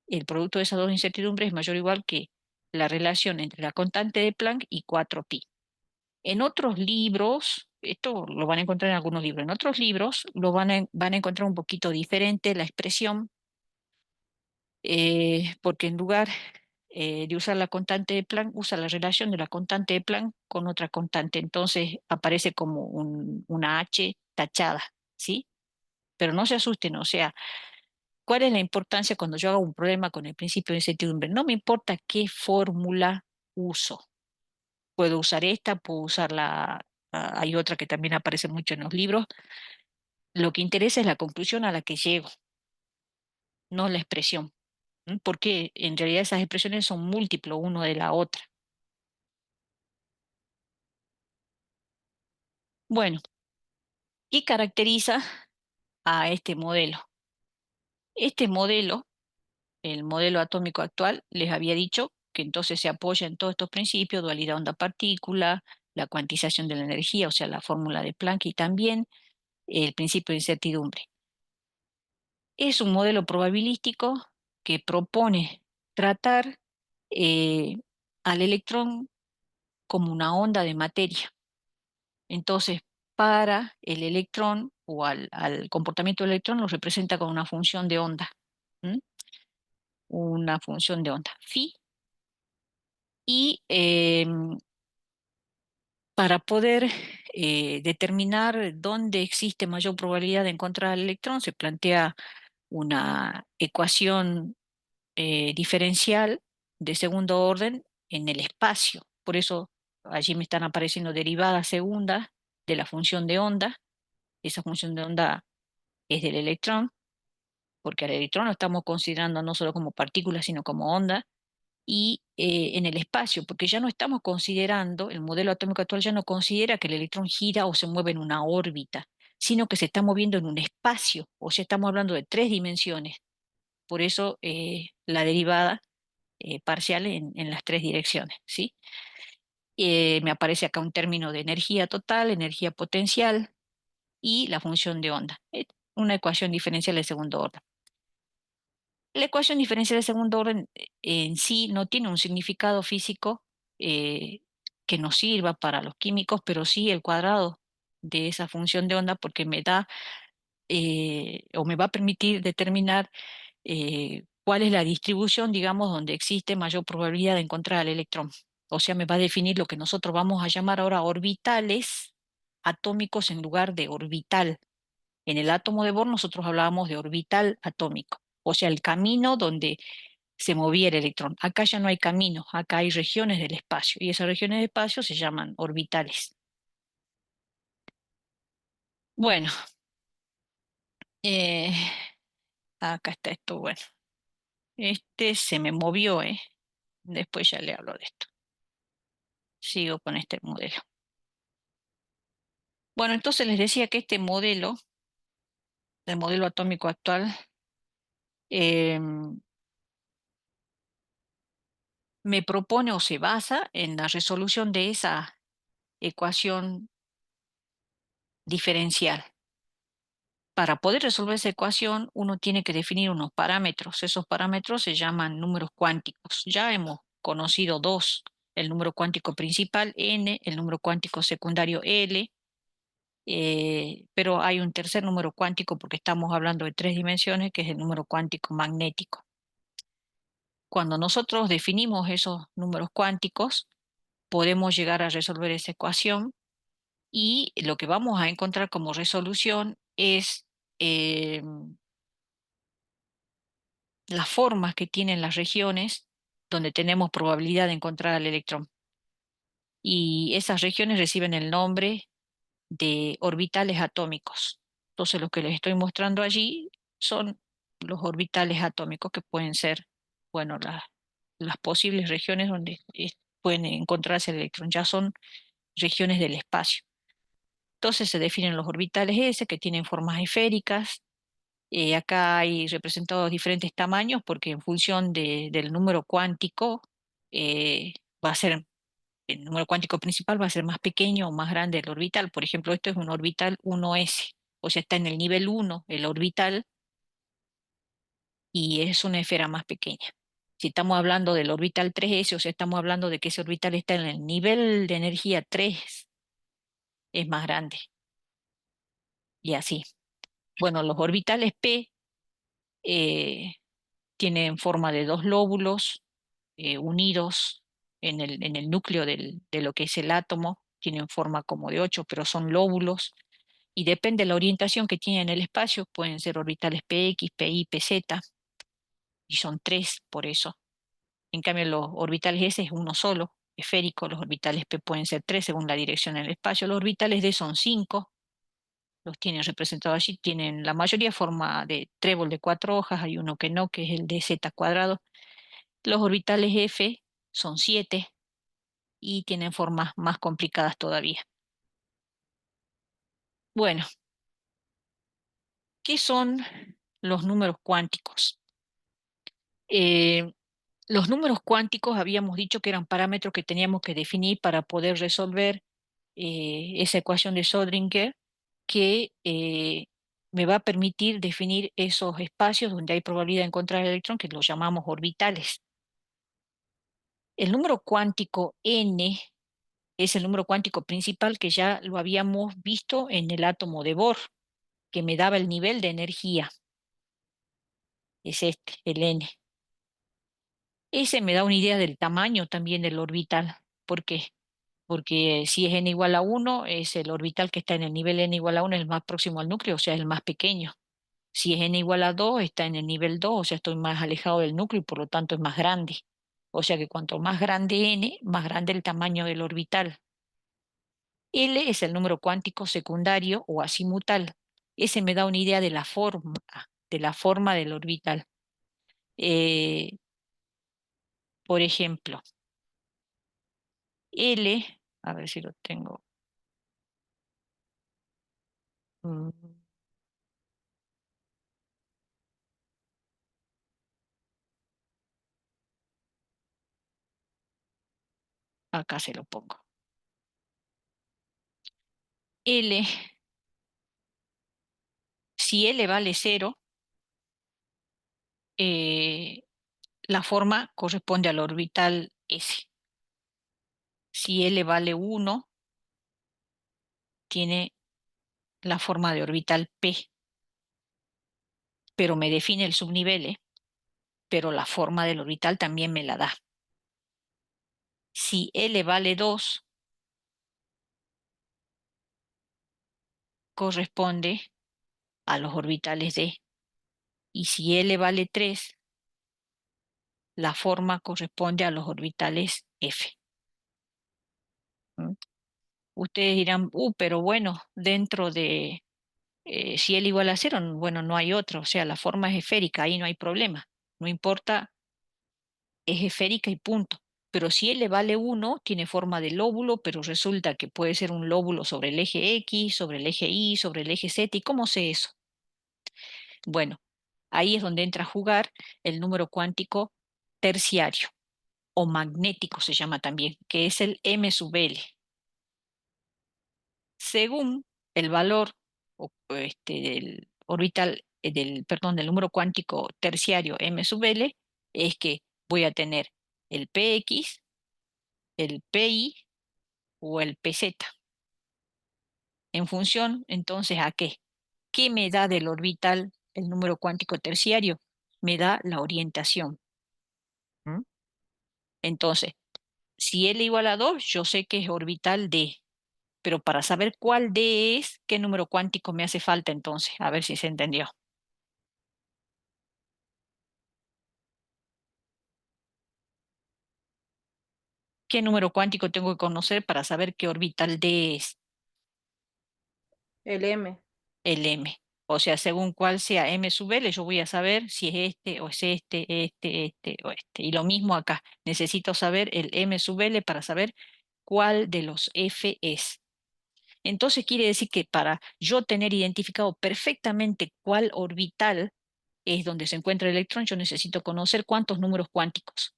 el producto de esas dos incertidumbres es mayor o igual que la relación entre la constante de Planck y 4pi. En otros libros, esto lo van a encontrar en algunos libros, en otros libros lo van a encontrar un poquito diferente la expresión, porque en lugar de usar la constante de Planck, usa la relación de la constante de Planck con otra constante. Entonces aparece como una H tachada, ¿sí? Pero no se asusten, o sea, ¿cuál es la importancia cuando yo hago un problema con el principio de incertidumbre? No me importa qué fórmula uso. Puedo usar esta, puedo usar hay otra que también aparece mucho en los libros. Lo que interesa es la conclusión a la que llego, no la expresión. Porque en realidad esas expresiones son múltiplo uno de la otra. Bueno, ¿qué caracteriza a este modelo? Este modelo, el modelo atómico actual, les había dicho que entonces se apoya en todos estos principios: dualidad onda-partícula, la cuantización de la energía, o sea, la fórmula de Planck, y también el principio de incertidumbre. Es un modelo probabilístico que propone tratar al electrón como una onda de materia. Entonces, para el electrón o al comportamiento del electrón lo representa con una función de onda. ¿Mm? Una función de onda phi. Y para poder determinar dónde existe mayor probabilidad de encontrar al electrón, se plantea una ecuación diferencial de segundo orden en el espacio. Por eso allí me están apareciendo derivadas segundas de la función de onda. Esa función de onda es del electrón, porque al electrón lo estamos considerando no solo como partícula, sino como onda. Y en el espacio, porque ya no estamos considerando, el modelo atómico actual ya no considera que el electrón gira o se mueve en una órbita, sino que se está moviendo en un espacio, o sea, estamos hablando de 3 dimensiones. Por eso la derivada parcial en las 3 direcciones, ¿sí? Me aparece acá un término de energía total, energía potencial y la función de onda. Una ecuación diferencial de segundo orden. La ecuación diferencial de segundo orden en sí no tiene un significado físico eh, que nos sirva para los químicos, pero sí el cuadrado de esa función de onda, porque me da o me va a permitir determinar cuál es la distribución, digamos, donde existe mayor probabilidad de encontrar al electrón. O sea, me va a definir lo que nosotros vamos a llamar ahora orbitales atómicos en lugar de orbital. En el átomo de Bohr nosotros hablábamos de orbital atómico, o sea, el camino donde se movía el electrón. Acá ya no hay caminos, acá hay regiones del espacio, y esas regiones del espacio se llaman orbitales. Bueno, eh, acá está esto. Bueno, este se me movió, ¿eh? Después ya le hablo de esto. Sigo con este modelo. Bueno, entonces les decía que este modelo, el modelo atómico actual, me propone o se basa en la resolución de esa ecuación diferencial. Para poder resolver esa ecuación, uno tiene que definir unos parámetros. Esos parámetros se llaman números cuánticos. Ya hemos conocido dos: el número cuántico principal n, el número cuántico secundario L, pero hay un tercer número cuántico porque estamos hablando de 3 dimensiones, que es el número cuántico magnético. Cuando nosotros definimos esos números cuánticos, podemos llegar a resolver esa ecuación, y lo que vamos a encontrar como resolución es eh, las formas que tienen las regiones donde tenemos probabilidad de encontrar al electrón. Y esas regiones reciben el nombre de orbitales atómicos. Entonces, lo que les estoy mostrando allí son los orbitales atómicos, que pueden ser, bueno, las posibles regiones donde pueden encontrarse el electrón. Ya son regiones del espacio. Entonces se definen los orbitales S, que tienen formas esféricas. Acá hay representados diferentes tamaños porque en función del número cuántico va a ser, el número cuántico principal va a ser más pequeño o más grande el orbital. Por ejemplo, esto es un orbital 1s, o sea, está en el nivel 1 el orbital, y es una esfera más pequeña. Si estamos hablando del orbital 3s, o sea, estamos hablando de que ese orbital está en el nivel de energía 3, es más grande, y así. Bueno, los orbitales p eh, tienen forma de dos lóbulos unidos en el núcleo de lo que es el átomo. Tienen forma como de 8, pero son lóbulos. Y depende de la orientación que tienen en el espacio, pueden ser orbitales px, pi, pz, y son 3 por eso. En cambio, los orbitales S es uno solo, esférico. Los orbitales p pueden ser 3 según la dirección en el espacio. Los orbitales D son 5. los tienen representados allí, tienen la mayoría forma de trébol de 4 hojas, hay uno que no, que es el de z cuadrado. Los orbitales F son 7 y tienen formas más complicadas todavía. Bueno, ¿qué son los números cuánticos? Eh, los números cuánticos habíamos dicho que eran parámetros que teníamos que definir para poder resolver esa ecuación de Schrödinger que me va a permitir definir esos espacios donde hay probabilidad de encontrar el electrón, que los llamamos orbitales. El número cuántico n es el número cuántico principal que ya lo habíamos visto en el átomo de Bohr, que me daba el nivel de energía. Es este, el n. Ese me da una idea del tamaño también del orbital. ¿Por qué? Porque si es n igual a 1, es el orbital que está en el nivel n igual a 1, es el más próximo al núcleo, o sea, el más pequeño. Si es n igual a 2, está en el nivel 2, o sea, estoy más alejado del núcleo y por lo tanto es más grande. O sea que cuanto más grande n, más grande el tamaño del orbital. L es el número cuántico secundario o azimutal. Ese me da una idea de la forma del orbital. Eh, por ejemplo, L, a ver si lo tengo. mm, Acá se lo pongo. L, si L vale 0, la forma corresponde al orbital S. Si L vale 1, tiene la forma de orbital P, pero me define el subnivel, pero la forma del orbital también me la da. Si L vale 2, corresponde a los orbitales D. Y si L vale 3, la forma corresponde a los orbitales F. ¿Mm? Ustedes dirán, pero bueno, dentro de, si L igual a 0, bueno, no hay otro, o sea, la forma es esférica, ahí no hay problema. No importa, es esférica y punto. Pero si L vale 1, tiene forma de lóbulo, pero resulta que puede ser un lóbulo sobre el eje X, sobre el eje Y, sobre el eje Z. ¿Y cómo sé eso? Bueno, ahí es donde entra a jugar el número cuántico terciario o magnético se llama también, que es el m sub L. Según el valor del orbital, perdón, del número cuántico terciario m sub L, es que voy a tener el px, el pi o el pz. En función, entonces, ¿a qué? ¿Qué me da del orbital el número cuántico terciario? Me da la orientación. ¿Mm? Entonces, si L igual a 2, yo sé que es orbital D. Pero para saber cuál D es, ¿qué número cuántico me hace falta entonces? A ver si se entendió. ¿Qué número cuántico tengo que conocer para saber qué orbital D es? El M. El M. O sea, según cuál sea M sub L, yo voy a saber si es este o es este o este. Y lo mismo acá. Necesito saber el M sub L para saber cuál de los F es. Entonces quiere decir que para yo tener identificado perfectamente cuál orbital es donde se encuentra el electrón, yo necesito conocer cuántos números cuánticos.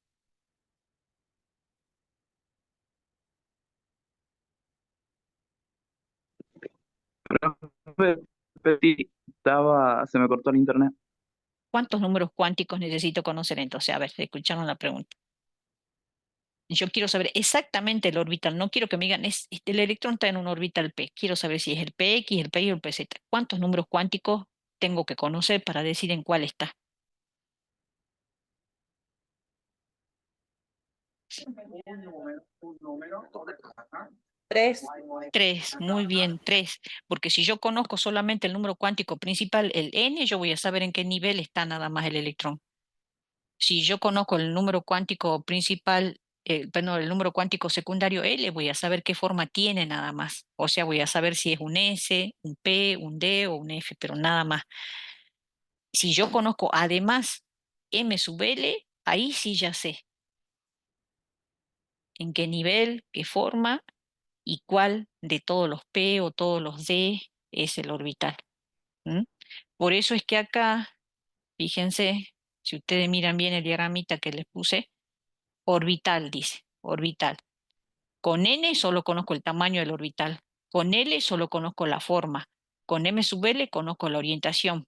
Profe, sí, se me cortó el internet. ¿Cuántos números cuánticos necesito conocer entonces? A ver, escucharon la pregunta. Yo quiero saber exactamente el orbital, no quiero que me digan, el electrón está en un orbital P. Quiero saber si es el PX, el PY o el PZ. ¿Cuántos números cuánticos tengo que conocer para decir en cuál está? Tres. Tres, muy bien, tres. Porque si yo conozco solamente el número cuántico principal, el N, yo voy a saber en qué nivel está nada más el electrón. Si yo conozco el número cuántico principal perdón, el número cuántico secundario L, voy a saber qué forma tiene nada más. O sea, voy a saber si es un S, un P, un D o un F, pero nada más. Si yo conozco además M sub L, ahí sí ya sé en qué nivel, qué forma y cuál de todos los P o todos los D es el orbital. ¿M? Por eso es que acá, fíjense, si ustedes miran bien el diagramita que les puse, orbital dice, orbital. Con N solo conozco el tamaño del orbital. Con L solo conozco la forma. Con M sub L conozco la orientación.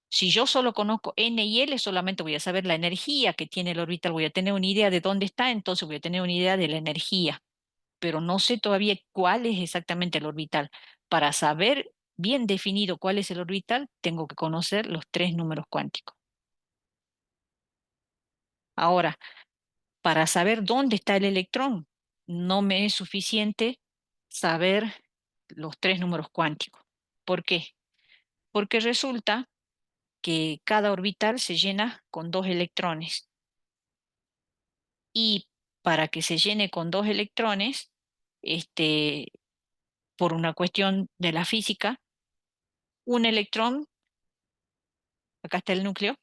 Si yo solo conozco N y L, solamente voy a saber la energía que tiene el orbital. Voy a tener una idea de dónde está, entonces voy a tener una idea de la energía. Pero no sé todavía cuál es exactamente el orbital. Para saber bien definido cuál es el orbital, tengo que conocer los tres números cuánticos. Ahora, para saber dónde está el electrón, no me es suficiente saber los tres números cuánticos. ¿Por qué? Porque resulta que cada orbital se llena con dos electrones. Y para que se llene con dos electrones, este, por una cuestión de la física, un electrón, acá está el núcleo,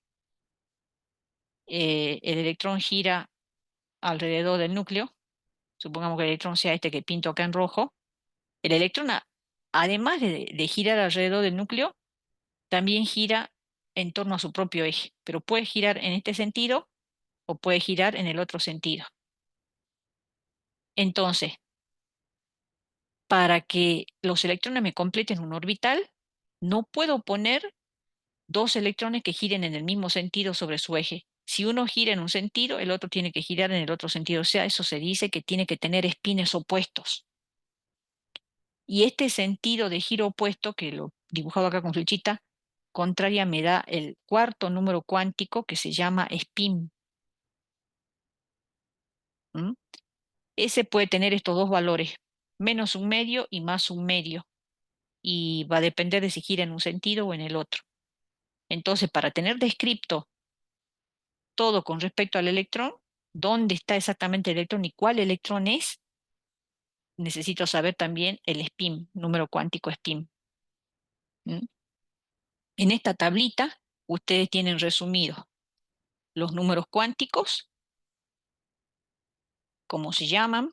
el electrón gira alrededor del núcleo, supongamos que el electrón sea este que pinto acá en rojo, el electrón, además de girar alrededor del núcleo, también gira en torno a su propio eje, pero puede girar en este sentido o puede girar en el otro sentido. Entonces, para que los electrones me completen un orbital, no puedo poner dos electrones que giren en el mismo sentido sobre su eje. Si uno gira en un sentido, el otro tiene que girar en el otro sentido. O sea, eso se dice que tiene que tener espines opuestos. Y este sentido de giro opuesto, que lo dibujado acá con flechita, contraria me da el cuarto número cuántico que se llama spin. ¿Mm? Ese puede tener estos dos valores, menos un medio y más un medio. Y va a depender de si gira en un sentido o en el otro. Entonces, para tener descripto todo con respecto al electrón, dónde está exactamente el electrón y cuál electrón es, necesito saber también el spin, número cuántico spin. ¿Mm? En esta tablita, ustedes tienen resumidos los números cuánticos, cómo se llaman,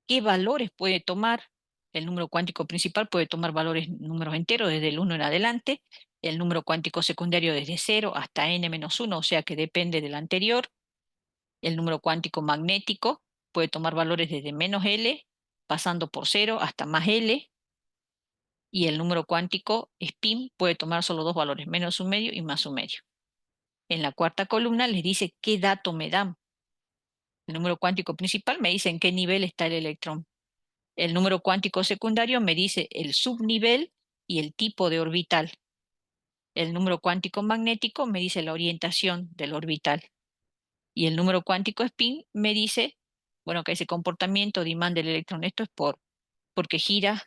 qué valores puede tomar. El número cuántico principal puede tomar valores, números enteros desde el 1 en adelante, el número cuántico secundario desde 0 hasta n-1, o sea que depende del anterior. El número cuántico magnético puede tomar valores desde menos L, pasando por 0 hasta más L, y el número cuántico spin puede tomar solo dos valores, menos un medio y más un medio. En la cuarta columna les dice qué dato me dan. El número cuántico principal me dice en qué nivel está el electrón. El número cuántico secundario me dice el subnivel y el tipo de orbital. El número cuántico magnético me dice la orientación del orbital. Y el número cuántico spin me dice, bueno, que ese comportamiento de imán del electrón, esto es porque gira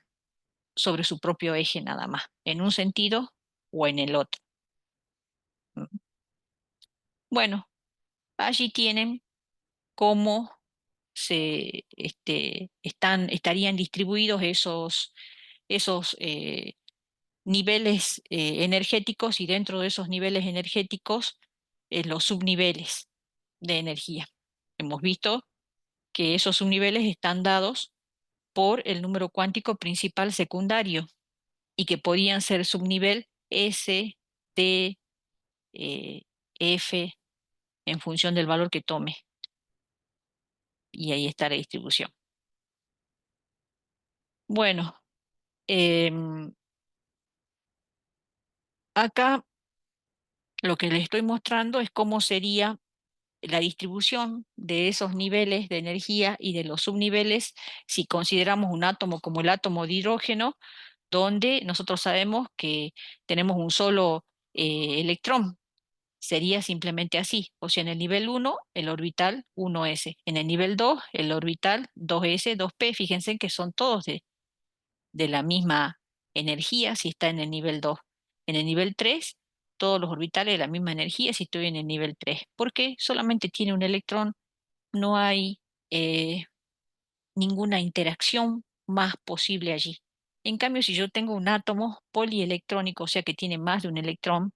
sobre su propio eje nada más, en un sentido o en el otro. Bueno, allí tienen cómo estarían distribuidos esos niveles energéticos y dentro de esos niveles energéticos los subniveles de energía. Hemos visto que esos subniveles están dados por el número cuántico principal secundario y que podían ser subnivel S, T, eh, F, en función del valor que tome. Y ahí está la distribución. Bueno, acá lo que les estoy mostrando es cómo sería la distribución de esos niveles de energía y de los subniveles si consideramos un átomo como el átomo de hidrógeno, donde nosotros sabemos que tenemos un solo electrón. Sería simplemente así. O sea, en el nivel 1, el orbital 1s. En el nivel 2, el orbital 2s, 2p. Fíjense que son todos de la misma energía si está en el nivel 2. En el nivel 3, todos los orbitales de la misma energía si estoy en el nivel 3. Porque solamente tiene un electrón no hay ninguna interacción más posible allí. En cambio, si yo tengo un átomo polielectrónico, o sea que tiene más de un electrón,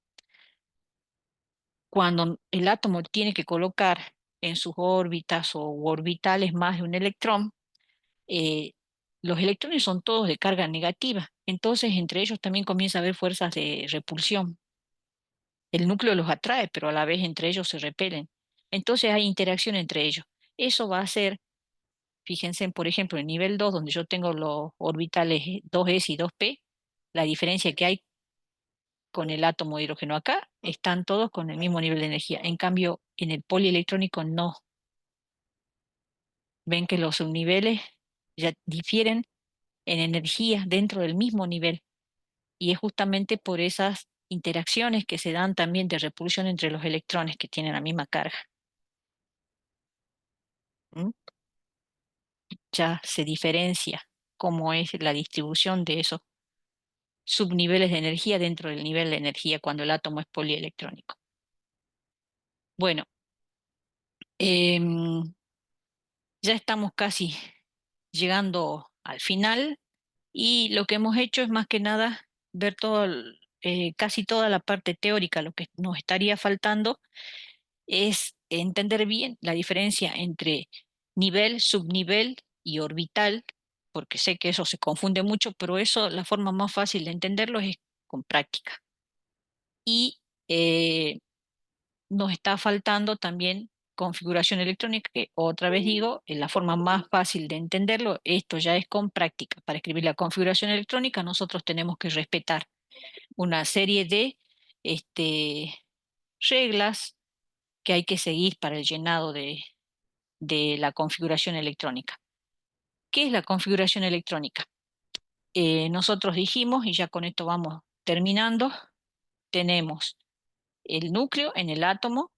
cuando el átomo tiene que colocar en sus órbitas o orbitales más de un electrón, eh, los electrones son todos de carga negativa. Entonces, entre ellos también comienza a haber fuerzas de repulsión. El núcleo los atrae, pero a la vez entre ellos se repelen. Entonces hay interacción entre ellos. Eso va a hacer, fíjense, por ejemplo, en nivel 2 donde yo tengo los orbitales 2s y 2p, la diferencia que hay con el átomo de hidrógeno acá, están todos con el mismo nivel de energía. En cambio, en el polielectrónico no. Ven que los subniveles ya difieren en energía dentro del mismo nivel. Y es justamente por esas interacciones que se dan también de repulsión entre los electrones que tienen la misma carga. ¿Mm? Ya se diferencia cómo es la distribución de esos subniveles de energía dentro del nivel de energía cuando el átomo es polielectrónico. Bueno, ya estamos casi llegando al final y lo que hemos hecho es más que nada ver casi toda la parte teórica. Lo que nos estaría faltando es entender bien la diferencia entre nivel, subnivel y orbital, porque sé que eso se confunde mucho, pero eso, la forma más fácil de entenderlo es con práctica. Y nos está faltando también configuración electrónica, que otra vez digo, en la forma más fácil de entenderlo, esto ya es con práctica. Para escribir la configuración electrónica, nosotros tenemos que respetar una serie de reglas que hay que seguir para el llenado de la configuración electrónica. ¿Qué es la configuración electrónica? Nosotros dijimos, y ya con esto vamos terminando, tenemos el núcleo en el átomo,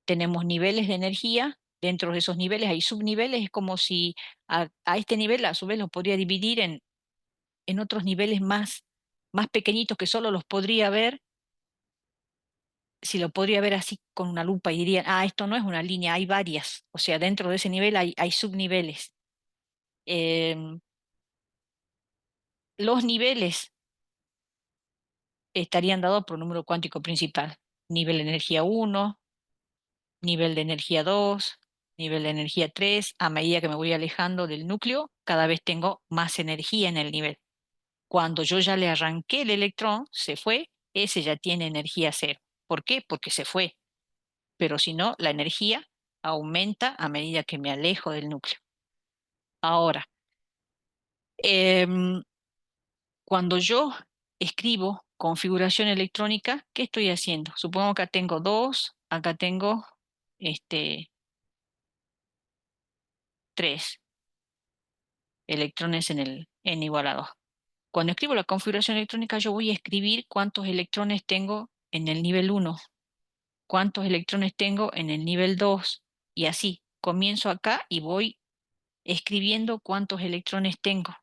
tenemos niveles de energía, dentro de esos niveles hay subniveles, es como si a este nivel a su vez lo podría dividir en otros niveles más pequeñitos que solo los podría ver, si lo podría ver así con una lupa y dirían, esto no es una línea, hay varias, o sea, dentro de ese nivel hay subniveles. Em, los niveles estarían dados por un número cuántico principal. Nivel de energía 1, nivel de energía 2, nivel de energía 3. A medida que me voy alejando del núcleo, cada vez tengo más energía en el nivel. Cuando yo ya le arranqué el electrón, se fue, ese ya tiene energía cero. ¿Por qué? Porque se fue. Pero si no, la energía aumenta a medida que me alejo del núcleo. Ahora, em, cuando yo escribo configuración electrónica, ¿qué estoy haciendo? Supongo que acá tengo dos, acá tengo tres electrones en el n igual a 2. Cuando escribo la configuración electrónica, yo voy a escribir cuántos electrones tengo en el nivel 1, cuántos electrones tengo en el nivel 2, y así. Comienzo acá y voy escribiendo cuántos electrones tengo.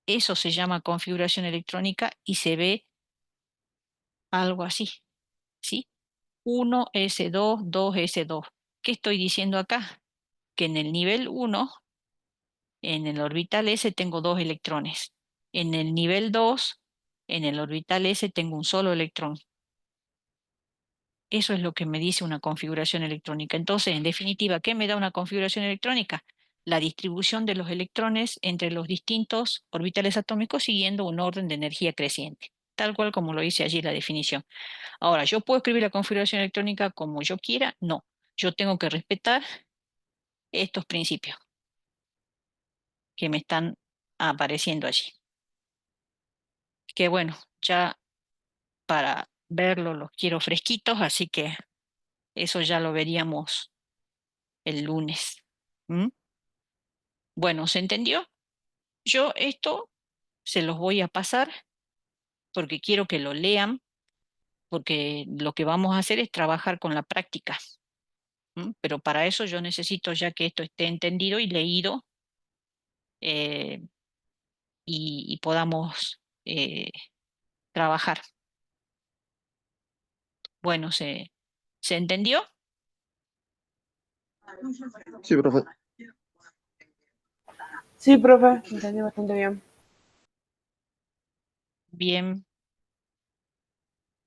Eso se llama configuración electrónica y se ve algo así, ¿sí? 1s2, 2s2. ¿Qué estoy diciendo acá? Que en el nivel 1, en el orbital S, tengo dos electrones. En el nivel 2, en el orbital S, tengo un solo electrón. Eso es lo que me dice una configuración electrónica. Entonces, en definitiva, ¿qué me da una configuración electrónica? La distribución de los electrones entre los distintos orbitales atómicos siguiendo un orden de energía creciente, tal cual como lo dice allí la definición. Ahora, ¿yo puedo escribir la configuración electrónica como yo quiera? No. Yo tengo que respetar estos principios que me están apareciendo allí. Que bueno, ya para verlo los quiero fresquitos, así que eso ya lo veríamos el lunes. ¿Mm? Bueno, ¿se entendió? Yo esto se los voy a pasar porque quiero que lo lean, porque lo que vamos a hacer es trabajar con la práctica. ¿Mm? Pero para eso yo necesito ya que esto esté entendido y leído, eh, y podamos trabajar. Bueno, ¿se entendió? Sí, profe. Sí, profe, entendí bastante bien. Bien.